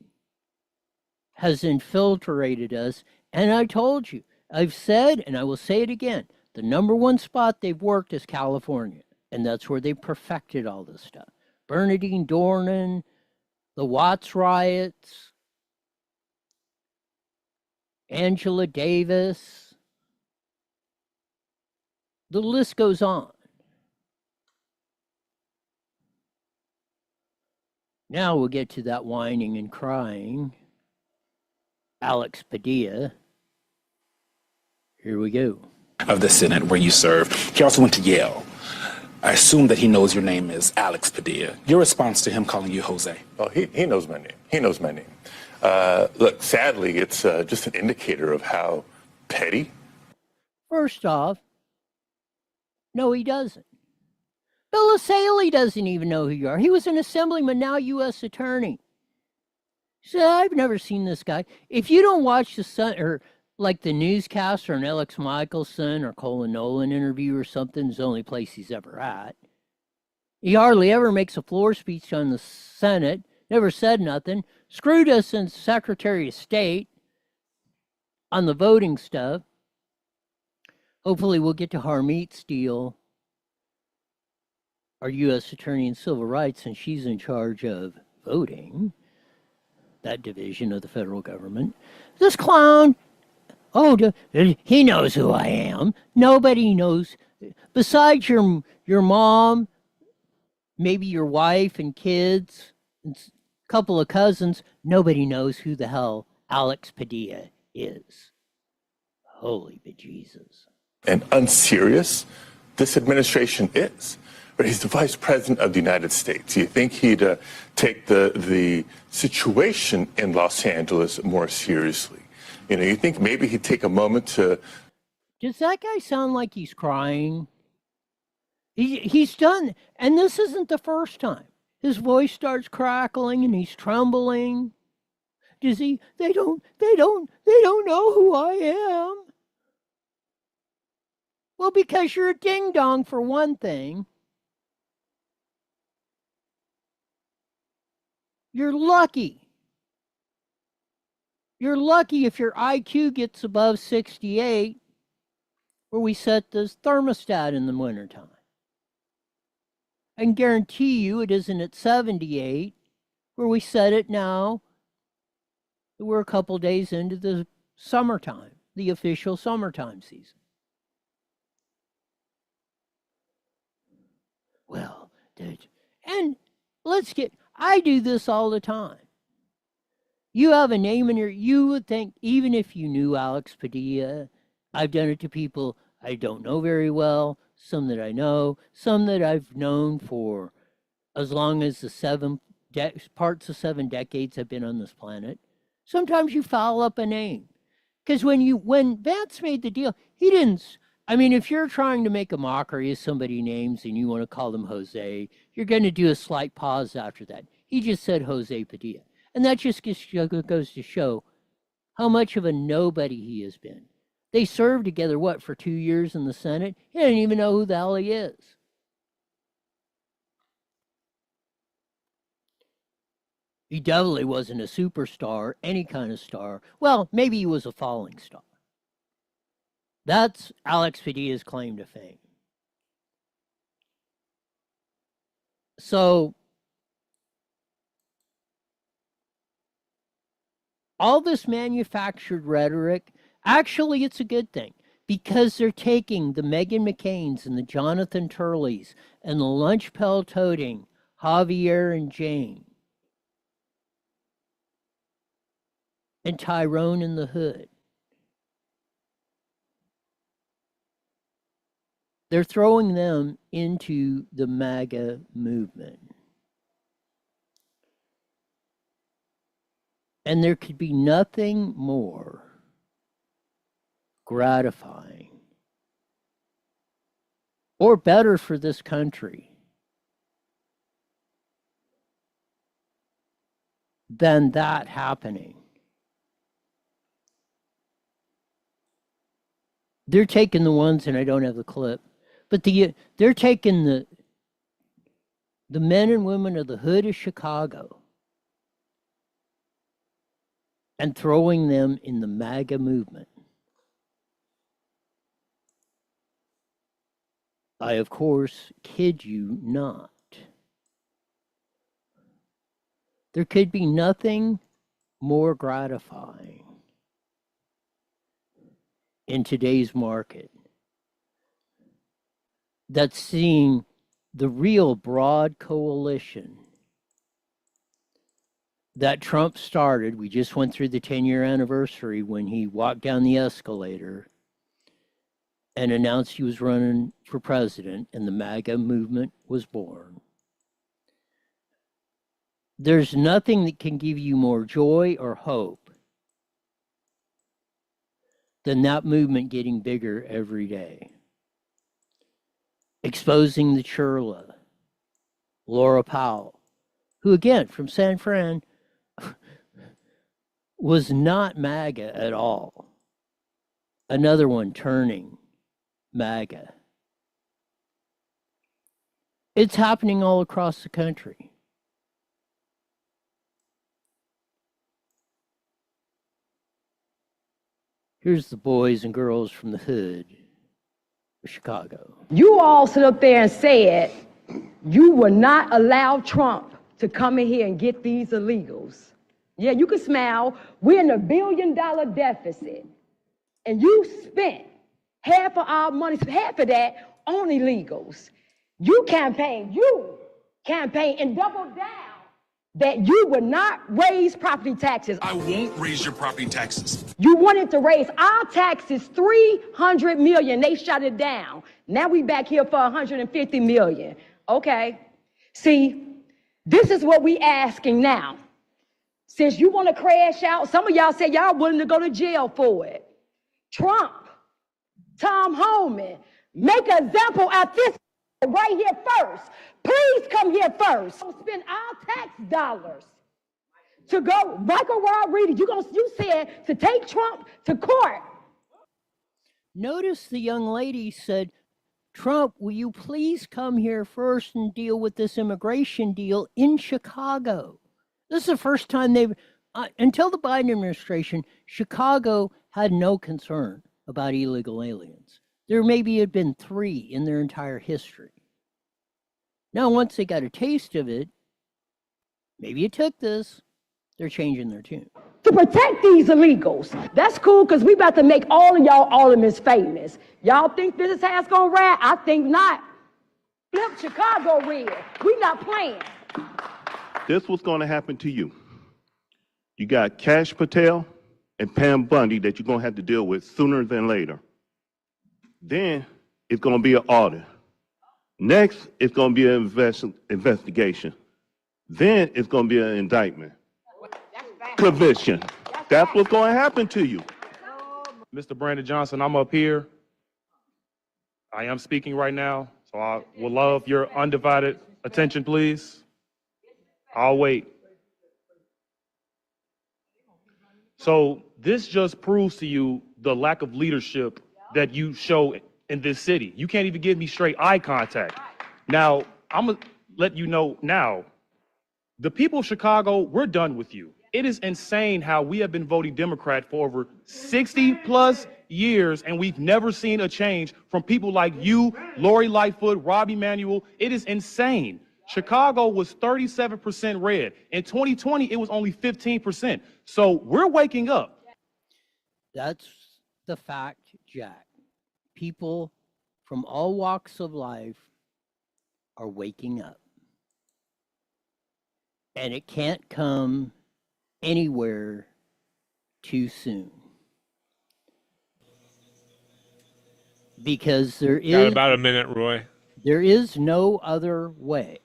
has infiltrated us. And I told you, I've said, and I will say it again, the number one spot they've worked is California. And that's where they perfected all this stuff. Bernadine Dornan, the Watts riots, Angela Davis. The list goes on. Now we'll get to that whining and crying. Alex Padilla. Here we go. Of the Senate where you serve. He also went to Yale. I assume that he knows your name is Alex Padilla. Your response to him calling you Jose? Oh, he knows my name. He knows my name. Look, sadly, it's just an indicator of how petty. First off, no, he doesn't. Bill Saley doesn't even know who you are. He was an assemblyman, now U.S. attorney. So I've never seen this guy. If you don't watch the Sun or like the newscast or an Alex Michelson or Colin Nolan interview or something, is the only place he's ever at. He hardly ever makes a floor speech on the Senate. Never said nothing. Screwed us in Secretary of State on the voting stuff. Hopefully we'll get to Harmeet Steele, our U.S. Attorney in Civil Rights, and she's in charge of voting, that division of the federal government. This clown, he knows who I am. Nobody knows, besides your mom, maybe your wife and kids, and a couple of cousins, nobody knows who the hell Alex Padilla is. Holy bejesus. And unserious this administration is. But he's the vice president of the United States. You think he'd take the situation in Los Angeles more seriously? You know, you think maybe he'd take a moment to... Does that guy sound like he's crying? He's done, and this isn't the first time. His voice starts crackling and he's trembling. Does he? They don't know who I am. Well, because you're a ding dong for one thing. You're lucky. You're lucky if your IQ gets above 68, where we set this thermostat in the wintertime. I can guarantee you it isn't at 78, where we set it now. We're a couple days into the summertime, the official summertime season. Well, and I do this all the time. You have a name in you would think, even if you knew Alex Padilla, I've done it to people I don't know very well, some that I know, some that I've known for as long as the parts of 7 decades I've been on this planet. Sometimes you foul up a name. Because when Vance made the deal, he didn't, I mean, if you're trying to make a mockery of somebody's names and you want to call them Jose, you're going to do a slight pause after that. He just said Jose Padilla. And that just goes to show how much of a nobody he has been. They served together, for 2 years in the Senate? He didn't even know who the hell he is. He definitely wasn't a superstar, any kind of star. Well, maybe he was a falling star. That's Alex Padilla's claim to fame. So, all this manufactured rhetoric, actually, it's a good thing because they're taking the Meghan McCains and the Jonathan Turleys and the lunch pail toting Javier and Jane and Tyrone in the Hood. They're throwing them into the MAGA movement. And there could be nothing more gratifying or better for this country than that happening. They're taking the ones, and I don't have the clip, but they're taking the men and women of the hood of Chicago and throwing them in the MAGA movement. I, of course, kid you not. There could be nothing more gratifying in today's market that's seeing the real broad coalition that Trump started. We just went through the 10-year anniversary when he walked down the escalator and announced he was running for president, and the MAGA movement was born. There's nothing that can give you more joy or hope than that movement getting bigger every day. Exposing the Churla, Laura Powell, who again, from San Fran, was not MAGA at all. Another one turning MAGA. It's happening all across the country. Here's the boys and girls from the hood of Chicago. You all stood up there and said you will not allow Trump to come in here and get these illegals. Yeah, you can smile. We're in $1 billion deficit. And you spent half of our money, half of that on illegals. You campaigned and doubled down that you would not raise property taxes. I won't raise your property taxes. You wanted to raise our taxes $300 million. They shut it down. Now we back here for $150 million. Okay. See, this is what we asking now. Since you want to crash out, some of y'all say y'all willing to go to jail for it. Trump, Tom Homan, make an example out this right here first. Please come here first. Don't spend our tax dollars to go. Michael Rodriguez, you said to take Trump to court. Notice the young lady said, Trump, will you please come here first and deal with this immigration deal in Chicago? This is the first time they've, until the Biden administration, Chicago had no concern about illegal aliens. There maybe had been 3 in their entire history. Now, once they got a taste of it, maybe it took this, they're changing their tune. To protect these illegals. That's cool, because we about to make all of y'all aldermen famous. Y'all think this is how it's gonna ride? I think not. Flip Chicago red. We not playing. This was gonna happen to you. You got Kash Patel and Pam Bundy that you're gonna have to deal with sooner than later. Then it's gonna be an audit. Next, it's going to be an investigation. Then it's going to be an indictment. Conviction. That's what's going to happen to you. Mr. Brandon Johnson, I'm up here. I am speaking right now, so I would love your undivided attention, please. I'll wait. So this just proves to you the lack of leadership that you show in this city. You can't even give me straight eye contact. Now, I'm gonna let you know now, the people of Chicago, we're done with you. It is insane how we have been voting Democrat for over 60 plus years, and we've never seen a change from people like you, Lori Lightfoot, Rob Emanuel. It is insane. Chicago was 37% red. In 2020, it was only 15%. So we're waking up. That's the fact, Jack. People from all walks of life are waking up. And it can't come anywhere too soon. Because there is... Got about a minute, Roy. There is no other way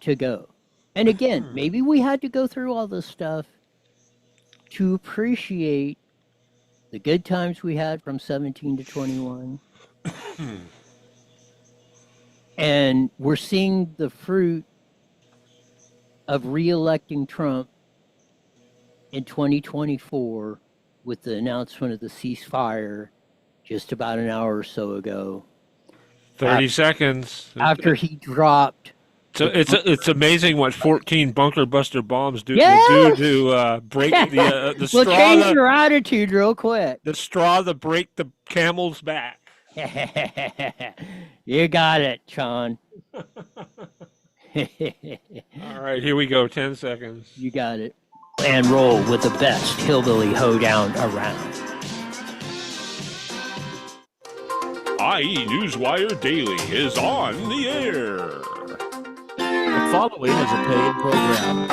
to go. And again, maybe we had to go through all this stuff to appreciate the good times we had from 17 to 21. And we're seeing the fruit of re-electing Trump in 2024 with the announcement of the ceasefire just about an hour or so ago. 30 seconds. After he dropped. So it's amazing what 14 bunker buster bombs do, Yeah! will do to break the straw. We'll change your attitude real quick. The straw that break the camel's back. You got it, Sean. All right, here we go. 10 seconds. You got it. And roll with the best hillbilly hoedown around. IE Newswire Daily is on the air. The following is a paid program.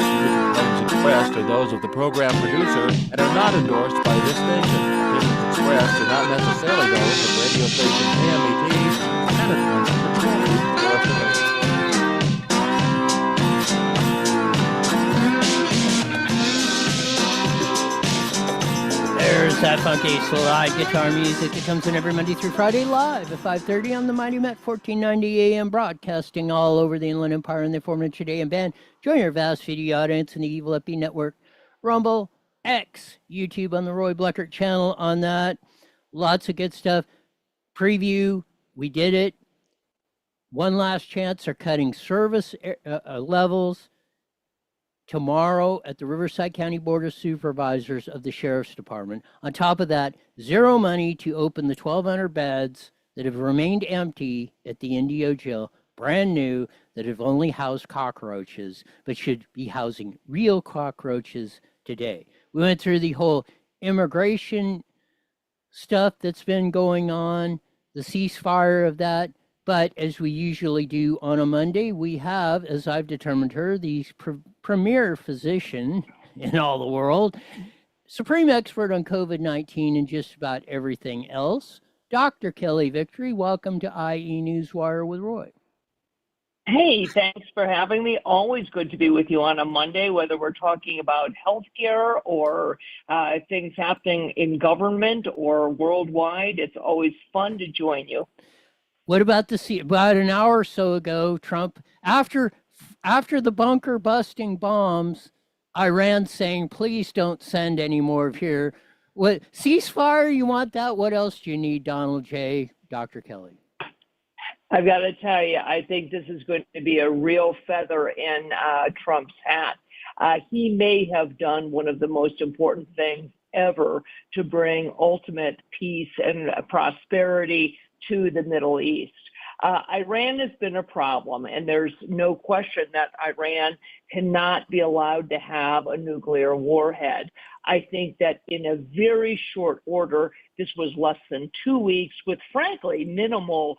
expressed are those of the program producer and are not endorsed by this station. Opinions expressed are not necessarily those of radio station KMET, management, control, or affiliates. There's that funky slide guitar music that comes in every Monday through Friday live at 5:30 on the Mighty Met 1490 AM, broadcasting all over the Inland Empire and the former today and band. Join our vast video audience in the Evil FB Network, Rumble, X, YouTube on the Roy Bleckert channel on that. Lots of good stuff. Preview, we did it. One last chance are cutting service levels tomorrow at the Riverside County Board of Supervisors of the Sheriff's Department. On top of that, zero money to open the 1,200 beds that have remained empty at the NDO jail, brand new, that have only housed cockroaches, but should be housing real cockroaches today. We went through the whole immigration stuff that's been going on, the ceasefire of that. But as we usually do on a Monday, we have, as I've determined her, the premier physician in all the world, supreme expert on COVID-19 and just about everything else, Dr. Kelly Victory. Welcome to IE Newswire with Roy. Hey, thanks for having me. Always good to be with you on a Monday, whether we're talking about healthcare or things happening in government or worldwide. It's always fun to join you. What about about an hour or so ago, Trump, after the bunker busting bombs, Iran saying, please don't send any more of here. What ceasefire? You want that? What else do you need, Donald J. Dr. Kelly? I've got to tell you, I think this is going to be a real feather in Trump's hat. He may have done one of the most important things ever to bring ultimate peace and prosperity to the Middle East. Iran has been a problem, and there's no question that Iran cannot be allowed to have a nuclear warhead. I think that in a very short order, this was less than 2 weeks with, frankly, minimal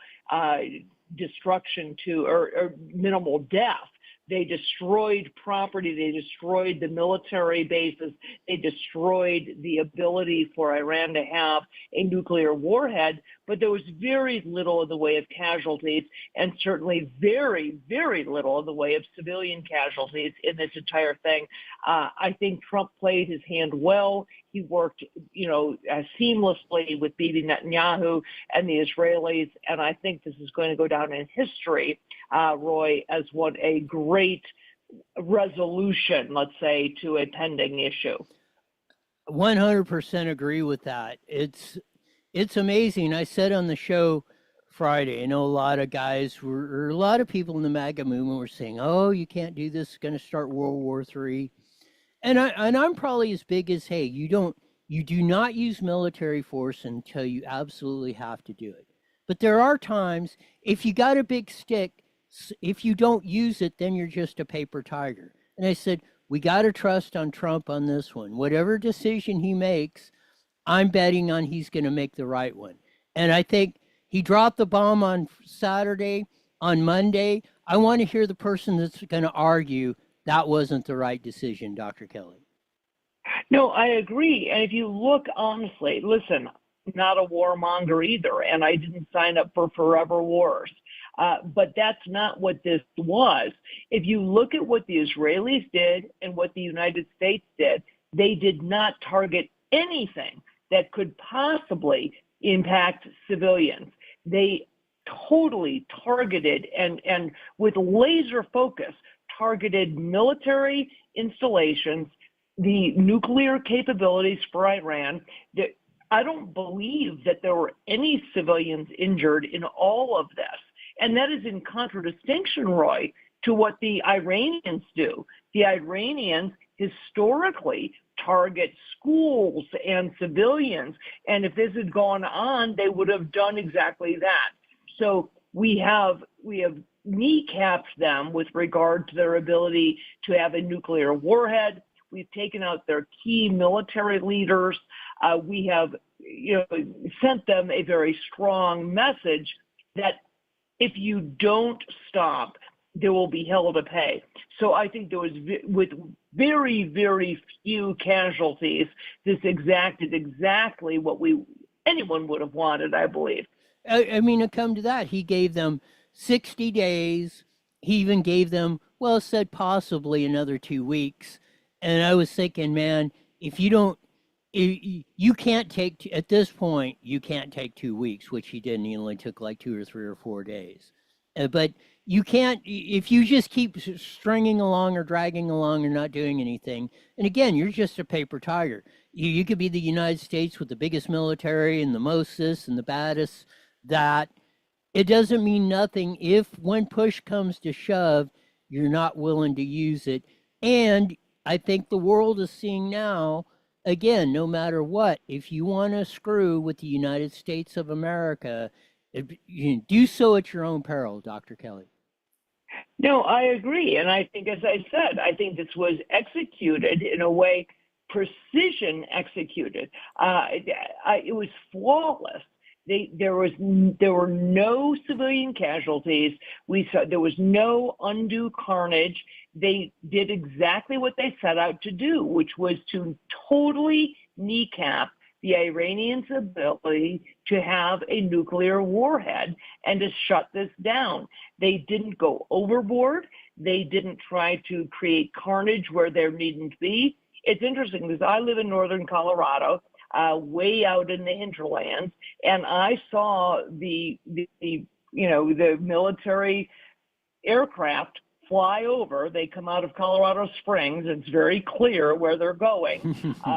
destruction or minimal death. They destroyed property. They destroyed the military bases. They destroyed the ability for Iran to have a nuclear warhead. But there was very little in the way of casualties, and certainly very, very little in the way of civilian casualties in this entire thing. I think Trump played his hand well. He worked, seamlessly with Bibi Netanyahu and the Israelis, and I think this is going to go down in history, Roy, as a great resolution, let's say, to a pending issue. 100% agree with that. It's amazing. I said on the show Friday, I know a lot of a lot of people in the MAGA movement were saying, oh, you can't do this, it's going to start World War III. And I'm probably as big as, hey, you do not use military force until you absolutely have to do it. But there are times, if you got a big stick, if you don't use it, then you're just a paper tiger. And I said, we got to trust on Trump on this one. Whatever decision he makes, I'm betting on he's going to make the right one. And I think he dropped the bomb on Saturday. On Monday, I want to hear the person that's going to argue that wasn't the right decision, Dr. Kelly. No, I agree. And if you look honestly, listen, I'm not a warmonger either, and I didn't sign up for forever wars. But that's not what this was. If you look at what the Israelis did and what the United States did, they did not target anything that could possibly impact civilians. They totally targeted and with laser focus targeted military installations, the nuclear capabilities for Iran. I don't believe that there were any civilians injured in all of this. And that is in contradistinction, Roy, to what the Iranians do. The Iranians historically target schools and civilians. And if this had gone on, they would have done exactly that. So we have kneecapped them with regard to their ability to have a nuclear warhead. We've taken out their key military leaders. We have, sent them a very strong message that if you don't stop there will be hell to pay. So I think there was, with very, very few casualties, this exacted exactly what anyone would have wanted, I believe. I mean, to come to that, he gave them 60 days. He even gave them, well, said possibly another 2 weeks. And I was thinking, man, if you don't, you can't take, at this point, you can't take 2 weeks, which he didn't. He only took like 2 or 3 or 4 days. But you can't, if you just keep stringing along or dragging along or not doing anything, and again, you're just a paper tiger. You could be the United States with the biggest military and the most this and the baddest that. It doesn't mean nothing if, when push comes to shove, you're not willing to use it. And I think the world is seeing now, again, no matter what, if you want to screw with the United States of America, you do so at your own peril, Dr. Kelly. No, I agree. And I think, as I said, I think this was executed in a way, precision executed. It was flawless. There were no civilian casualties. We saw there was no undue carnage. They did exactly what they set out to do, which was to totally kneecap the Iranians' ability to have a nuclear warhead and to shut this down. They didn't go overboard. They didn't try to create carnage where there needn't be. It's interesting because I live in northern Colorado, way out in the hinterlands, and I saw the military aircraft fly over. They come out of Colorado Springs. It's very clear where they're going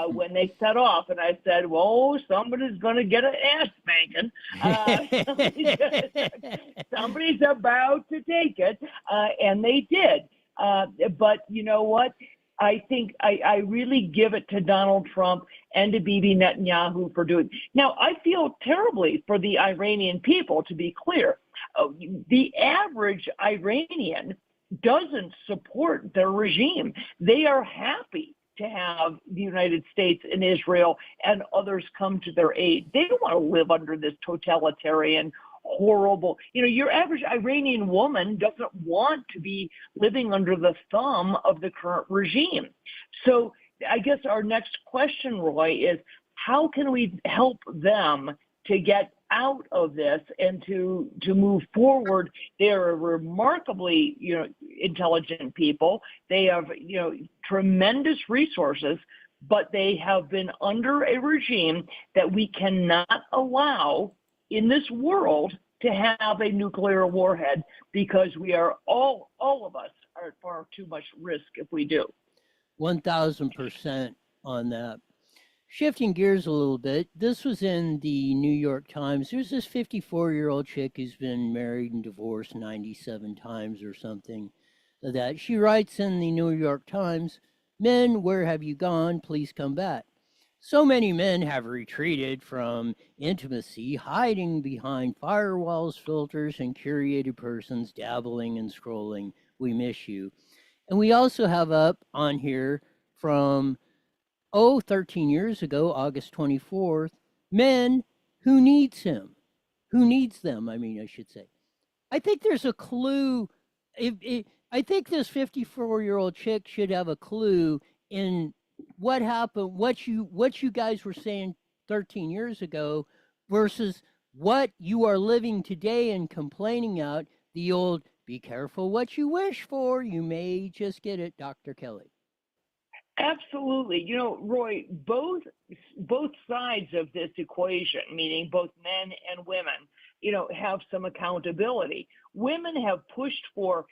when they set off. And I said, well, somebody's going to get an ass spanking. Somebody's about to take it. And they did. But you know what? I think I really give it to Donald Trump and to Bibi Netanyahu for doing. Now, I feel terribly for the Iranian people, to be clear. The average Iranian doesn't support their regime. They are happy to have the United States and Israel and others come to their aid. They don't want to live under this totalitarian, horrible, your average Iranian woman doesn't want to be living under the thumb of the current regime. So I guess our next question, Roy, is how can we help them to get out of this and to move forward? They're remarkably, intelligent people. They have, tremendous resources, but they have been under a regime that we cannot allow in this world to have a nuclear warhead, because we are all of us are at far too much risk if we do. 1,000% on that. Shifting gears a little bit, this was in the New York Times. There's this 54-year-old chick who's been married and divorced 97 times or something. That she writes in the New York Times, "Men, where have you gone? Please come back. So many men have retreated from intimacy, hiding behind firewalls, filters, and curated persons, dabbling and scrolling. We miss you." And we also have up on here from 13 years ago, August 24th, men, who needs him? Who needs them, I should say. I think there's a clue. I think this 54-year-old chick should have a clue in what happened, what you guys were saying 13 years ago versus what you are living today and complaining out, the old, be careful what you wish for, you may just get it, Dr. Kelly. Absolutely. Roy, both sides of this equation, meaning both men and women, have some accountability. Women have pushed for,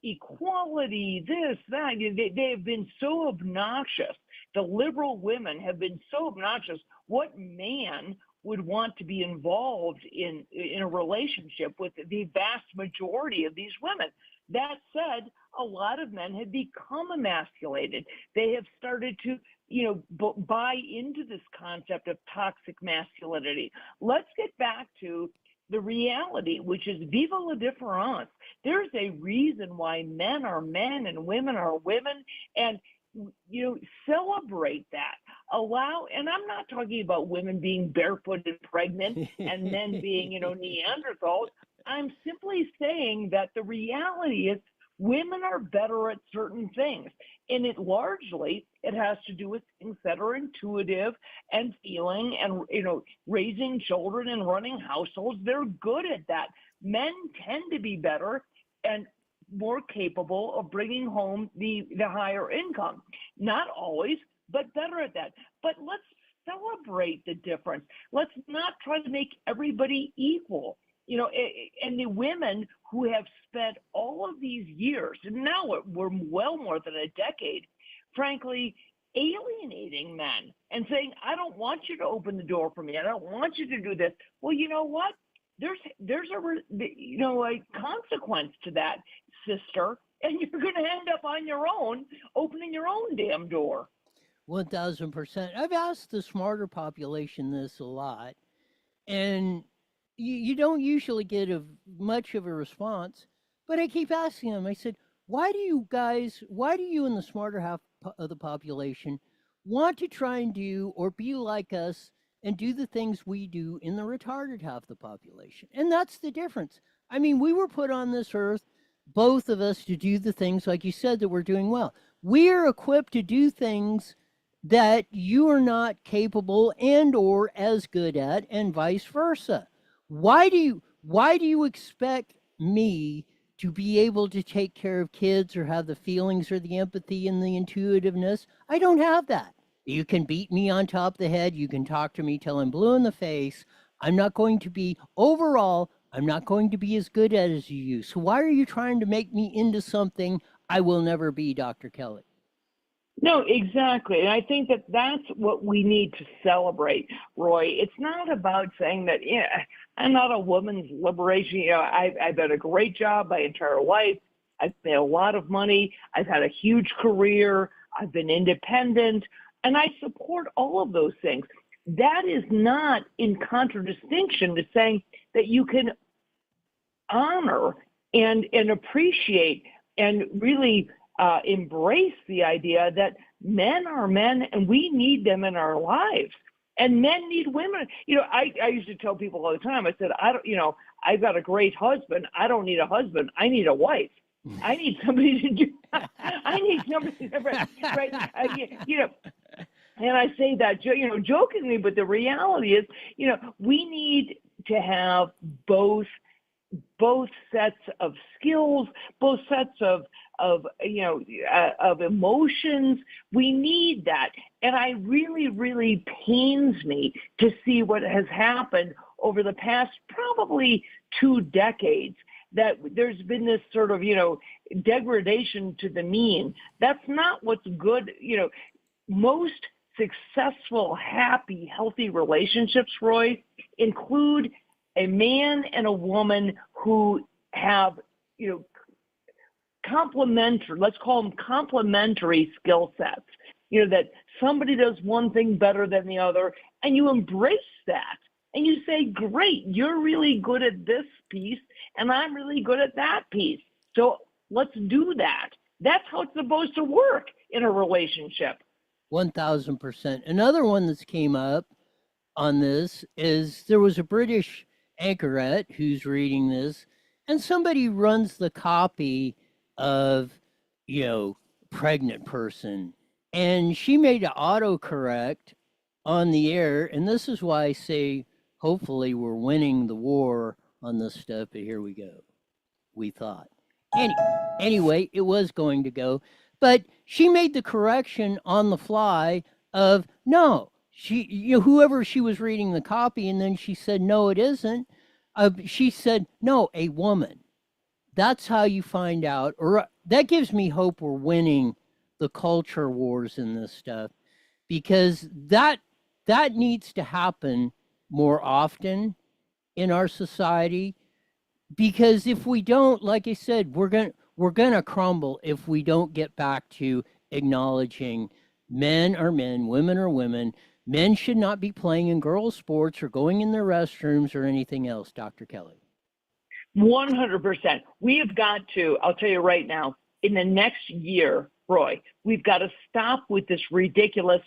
equality, this, that. They have been so obnoxious. The liberal women have been so obnoxious. What man would want to be involved in a relationship with the vast majority of these women? That said, a lot of men have become emasculated. They have started to, buy into this concept of toxic masculinity. Let's get back to the reality, which is vive la différence. There's a reason why men are men and women are women, and celebrate that. Allow, and I'm not talking about women being barefoot and pregnant and men being, Neanderthals. I'm simply saying that the reality is women are better at certain things. And it largely, it has to do with things that are intuitive and feeling and, raising children and running households. They're good at that. Men tend to be better and more capable of bringing home the higher income. Not always, but better at that. But let's celebrate the difference. Let's not try to make everybody equal. And the women who have spent all of these years, and now we're well more than a decade, frankly, alienating men and saying, I don't want you to open the door for me. I don't want you to do this. Well, you know what? There's a consequence to that, sister, and you're going to end up on your own, opening your own damn door. 1,000%. I've asked the smarter population this a lot, and you don't usually get much of a response, but I keep asking them. I said, why do you in the smarter half of the population want to try and do or be like us and do the things we do in the retarded half of the population? And that's the difference. I mean, we were put on this earth, both of us, to do the things, like you said, that we're doing well. We're equipped to do things that you are not capable and or as good at, and vice versa. Why do you expect me to be able to take care of kids or have the feelings or the empathy and the intuitiveness? I don't have that. You can beat me on top of the head. You can talk to me till I'm blue in the face. I'm not going to be as good at it as you. So why are you trying to make me into something I will never be, Dr. Kelly? No, exactly. And I think that that's what we need to celebrate, Roy. It's not about saying that, I'm not a woman's liberation. I've had a great job my entire life. I've made a lot of money. I've had a huge career. I've been independent. And I support all of those things. That is not in contradistinction to saying that you can honor and appreciate and really embrace the idea that men are men and we need them in our lives, and men need women. I used to tell people all the time, I said, I've got a great husband. I don't need a husband. I need a wife. I need somebody to do, I need somebody to, right? And I say that, jokingly, but the reality is, we need to have both sets of skills, both sets of emotions. We need that. And I really pains me to see what has happened over the past probably 2 decades, that there's been this sort of, degradation to the mean. That's not what's good. Most successful, happy, healthy relationships, Roy, include a man and a woman who have, let's call them complementary skill sets, that somebody does one thing better than the other, and you embrace that. And you say, great, you're really good at this piece, and I'm really good at that piece. So let's do that. That's how it's supposed to work in a relationship. 1,000%. Another one that's came up on this is there was a British anchorette who's reading this, and somebody runs the copy of, pregnant person, and she made an autocorrect on the air, and this is why I say hopefully we're winning the war on this stuff, but here we go. We thought. Anyway, it was going to go, but she made the correction on the fly of, no, she, whoever she was reading the copy, and then she said, no, it isn't. She said, no, a woman. That's how you find out, or that gives me hope we're winning the culture wars in this stuff, because that needs to happen more often in our society. Because if we don't, like I said, we're gonna crumble if we don't get back to acknowledging men are men, women are women. Men should not be playing in girls' sports or going in their restrooms or anything else, Dr. Kelly. 100%. We have got to, I'll tell you right now, in the next year, Roy, we've got to stop with this ridiculous,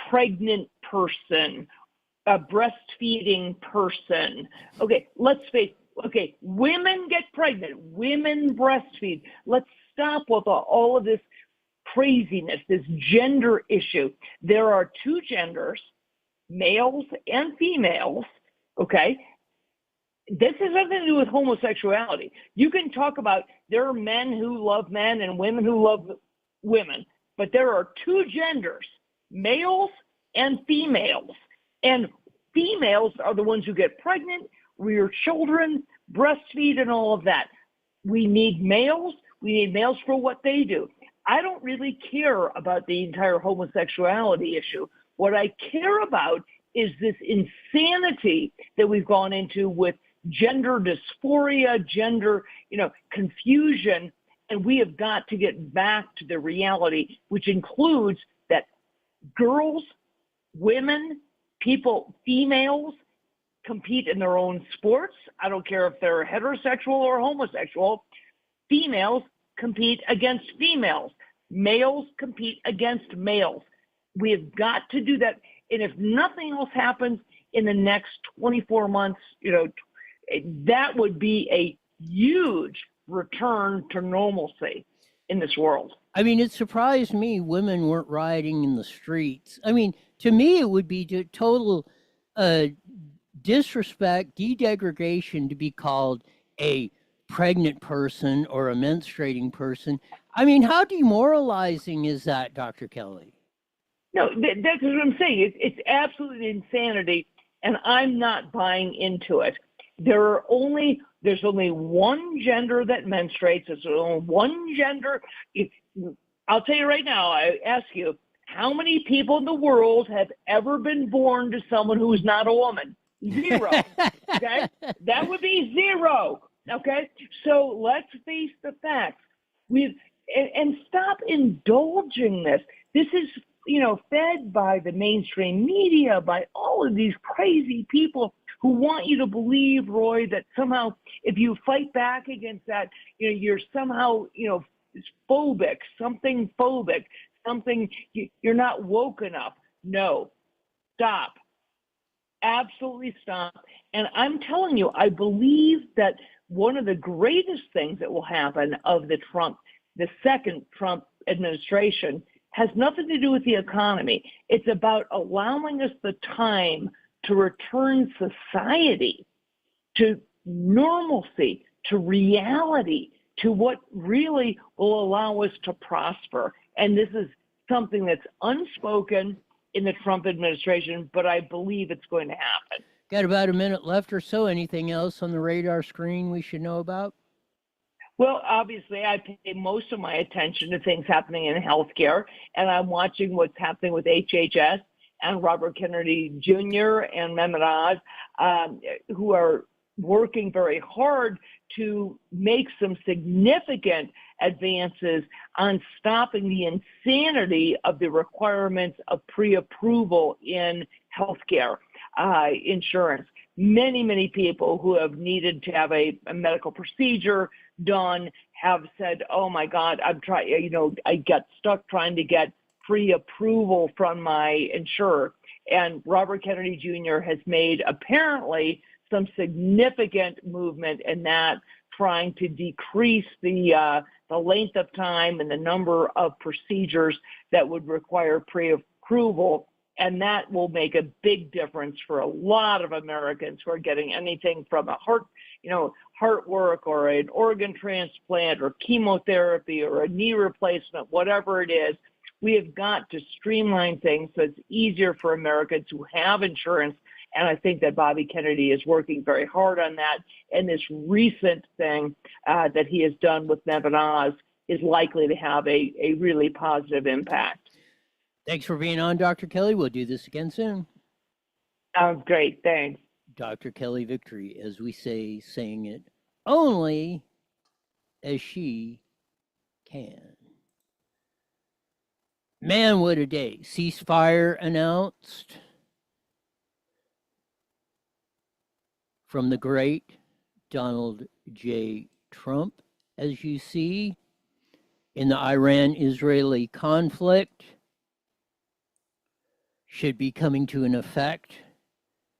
pregnant person, a breastfeeding person. Okay, let's face it, Okay, women get pregnant, women breastfeed. Let's stop with all of this craziness, this gender issue. There are two genders, males and females, okay? This has nothing to do with homosexuality. You can talk about there are men who love men and women who love women, but there are two genders, males and females. And females are the ones who get pregnant, rear children, breastfeed, and all of that. We need males. We need males for what they do. I don't really care about the entire homosexuality issue. What I care about is this insanity that we've gone into with gender dysphoria, gender, confusion, and we have got to get back to the reality, which includes that girls, women, people, females compete in their own sports. I don't care if they're heterosexual or homosexual. Females compete against females. Males compete against males. We have got to do that. And if nothing else happens in the next 24 months, that would be a huge return to normalcy in this world. I mean, it surprised me women weren't rioting in the streets. I mean, to me, it would be total disrespect, de-degradation to be called a pregnant person or a menstruating person. I mean, how demoralizing is that, Dr. Kelly? No, that's what I'm saying. It's absolute insanity, and I'm not buying into it. There's only one gender that menstruates. There's only one gender. I'll tell you right now, I ask you, how many people in the world have ever been born to someone who's not a woman? Zero. Okay? That would be zero. Okay? So let's face the facts. And stop indulging this. This is, fed by the mainstream media, by all of these crazy people who want you to believe, Roy, that somehow if you fight back against that, you're somehow, phobic, something, you're not woke enough. No, stop. Absolutely stop. And I'm telling you, I believe that one of the greatest things that will happen of the second Trump administration has nothing to do with the economy. It's about allowing us the time to return society to normalcy, to reality, to what really will allow us to prosper. And this is something that's unspoken in the Trump administration, but I believe it's going to happen. Got about a minute left or so. Anything else on the radar screen we should know about? Well, obviously, I pay most of my attention to things happening in healthcare, and I'm watching what's happening with HHS and Robert Kennedy Jr. and Mehmet Oz, who are working very hard to make some significant advances on stopping the insanity of the requirements of pre-approval in healthcare insurance. Many people who have needed to have a medical procedure done have said, oh my God, I got stuck trying to get pre-approval from my insurer. And Robert Kennedy Jr. has made apparently some significant movement in that, trying to decrease the length of time and the number of procedures that would require pre-approval. And that will make a big difference for a lot of Americans who are getting anything from a heart work or an organ transplant or chemotherapy or a knee replacement, whatever it is. We have got to streamline things so it's easier for Americans who have insurance. And I think that Bobby Kennedy is working very hard on that. And this recent thing that he has done with Mehmet Oz is likely to have a really positive impact. Thanks for being on, Dr. Kelly. We'll do this again soon. Sounds great. Thanks. Dr. Kelly Victory, as we say, saying it only as she can. Man, what a day. Ceasefire announced from the great Donald J. Trump, as you see, in the Iran-Israeli conflict. Should be coming to an effect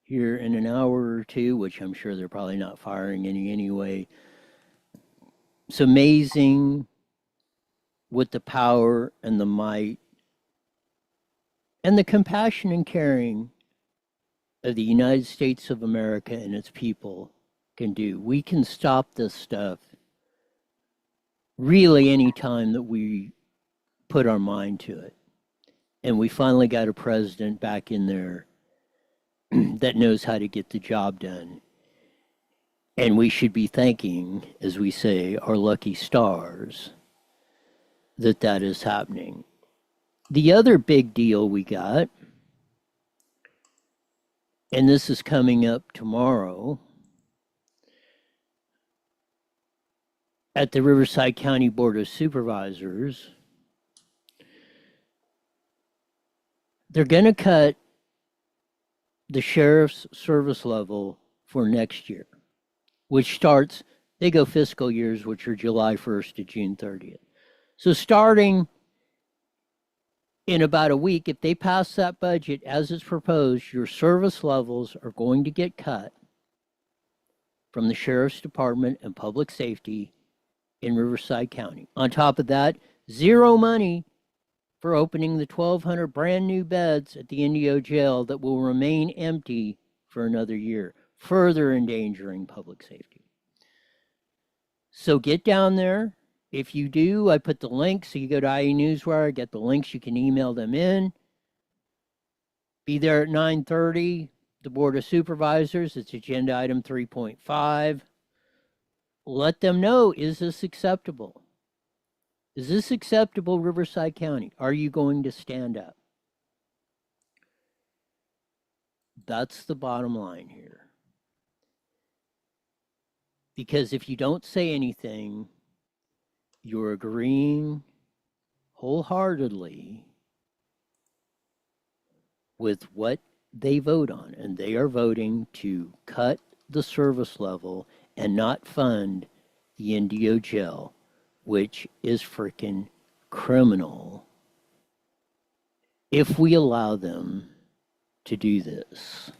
here in an hour or two, which I'm sure they're probably not firing any anyway. It's amazing with the power and the might and the compassion and caring of the United States of America and its people can do. We can stop this stuff really any time that we put our mind to it. And we finally got a president back in there that knows how to get the job done. And we should be thanking, as we say, our lucky stars that that is happening. The other big deal we got, and this is coming up tomorrow, at the Riverside County Board of Supervisors, they're going to cut the sheriff's service level for next year, which starts, they go fiscal years, which are July 1st to June 30th. So starting in about a week, if they pass that budget as it's proposed, your service levels are going to get cut from the Sheriff's Department and Public Safety in Riverside County. On top of that, zero money for opening the 1,200 brand new beds at the Indio Jail that will remain empty for another year, further endangering public safety. So get down there. If you do, I put the link, so you go to IE Newswire, get the links, you can email them in. Be there at 9:30, the Board of Supervisors, it's agenda item 3.5. Let them know, is this acceptable? Is this acceptable, Riverside County? Are you going to stand up? That's the bottom line here. Because if you don't say anything, you're agreeing wholeheartedly with what they vote on. And they are voting to cut the service level and not fund the Indio Jail, which is freaking criminal if we allow them to do this.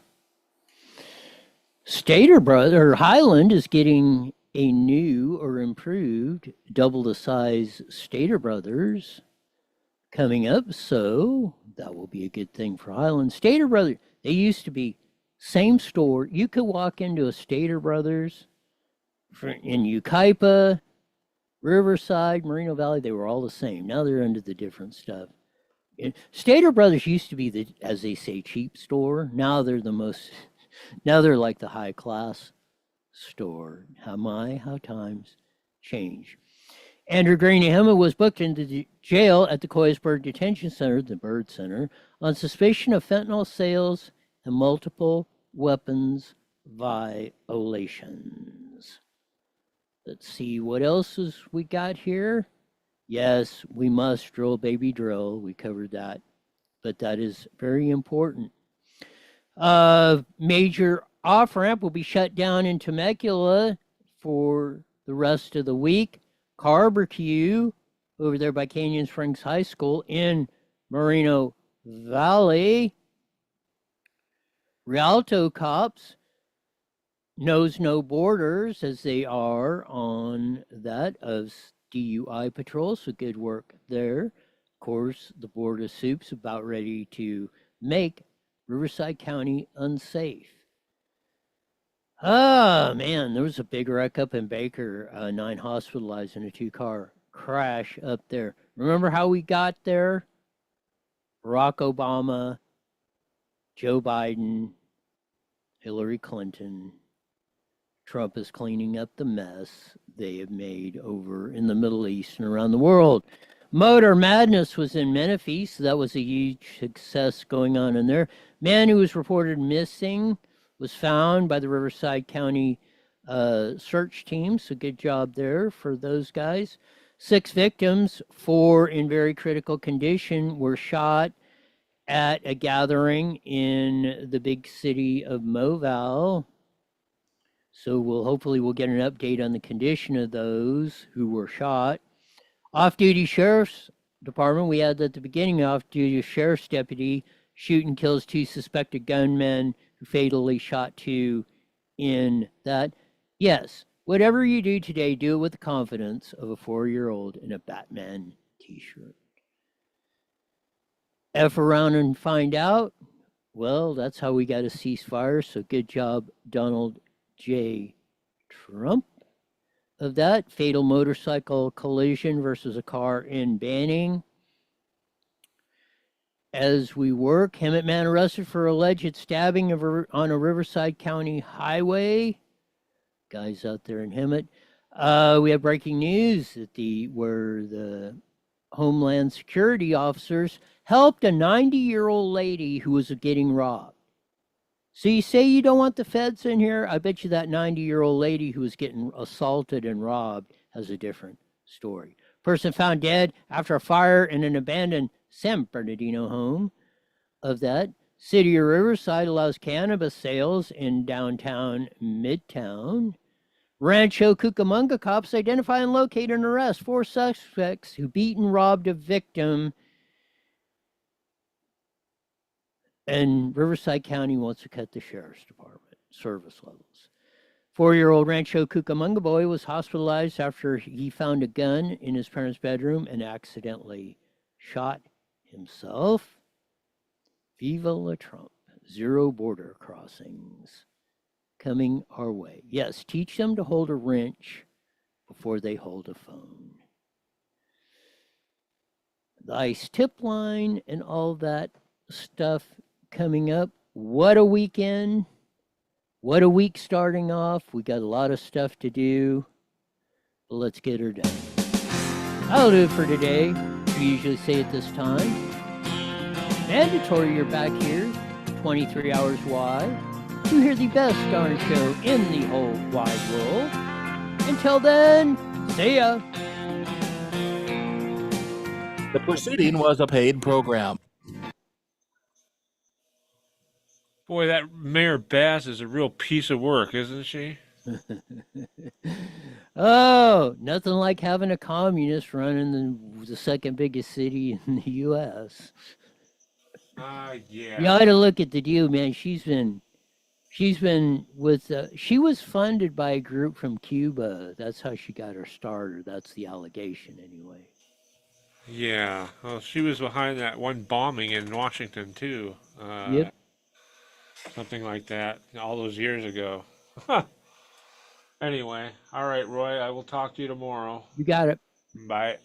Highland is getting a new or improved, double the size Stater Brothers coming up, so that will be a good thing for Highland. Stater Brothers, they used to be same store. You could walk into a Stater Brothers in Yucaipa, Riverside, Moreno Valley, they were all the same. Now they're into the different stuff. Stater Brothers used to be the, as they say, cheap store. Now they're now they're like the high class store. How times change. Andrew Greenham was booked into the jail at the Coysburg Detention Center, the Bird Center, on suspicion of fentanyl sales and multiple weapons violations. Let's see what else we got here. Yes, we must drill, baby, drill. We covered that, but that is very important. Major off-ramp will be shut down in Temecula for the rest of the week. Carbecue over there by Canyon Springs High School in Moreno Valley. Rialto cops knows no borders, as they are on that of DUI patrol, so good work there. Of course, the Board of Soups about ready to make Riverside County unsafe. Oh, man, there was a big wreck up in Baker, 9 hospitalized in a 2-car crash up there. Remember how we got there? Barack Obama, Joe Biden, Hillary Clinton. Trump is cleaning up the mess they have made over in the Middle East and around the world. Motor Madness was in Menifee, so that was a huge success going on in there. Man who was reported missing was found by the Riverside County search team, so good job there for those guys. 6 victims, 4 in very critical condition, were shot at a gathering in the big city of Moval. So hopefully we'll get an update on the condition of those who were shot. Off-duty sheriff's department, we had at the beginning, off-duty sheriff's deputy shoot and kills 2 suspected gunmen who fatally shot 2 in that. Yes, whatever you do today, do it with the confidence of a 4-year-old in a Batman t-shirt. F around and find out? Well, that's how we got a ceasefire, so good job, Donald J. Trump. Of that, fatal motorcycle collision versus a car in Banning. As we work, Hemet man arrested for alleged stabbing on a Riverside County highway. Guys out there in Hemet. We have breaking news that where the Homeland Security officers helped a 90-year-old lady who was getting robbed. So you say you don't want the feds in here? I bet you that 90-year-old lady who was getting assaulted and robbed has a different story. Person found dead after a fire in an abandoned San Bernardino home. Of that, City of Riverside allows cannabis sales in downtown Midtown. Rancho Cucamonga cops identify and locate and arrest 4 suspects who beat and robbed a victim. And Riverside County wants to cut the sheriff's department service levels. 4-year-old Rancho Cucamonga boy was hospitalized after he found a gun in his parents' bedroom and accidentally shot himself. Viva la Trump. 0 border crossings coming our way. Yes, teach them to hold a wrench before they hold a phone. The ICE tip line and all that stuff coming up. What a weekend. What a week starting off. We got a lot of stuff to do. But let's get her done. That'll do it for today. We usually say at this time. Mandatory you're back here, 23 hours wide, to hear the best darn show in the whole wide world. Until then, see ya. The proceeding was a paid program. Boy, that Mayor Bass is a real piece of work, isn't she? Oh, nothing like having a communist running the second biggest city in the U.S. Yeah. You ought to look at the deal, man. She's been with, she was funded by a group from Cuba. That's how she got her started. That's the allegation, anyway. Yeah. Well, she was behind that one bombing in Washington, too. Yep. Something like that all those years ago. Anyway, all right, Roy, I will talk to you tomorrow. You got it. Bye.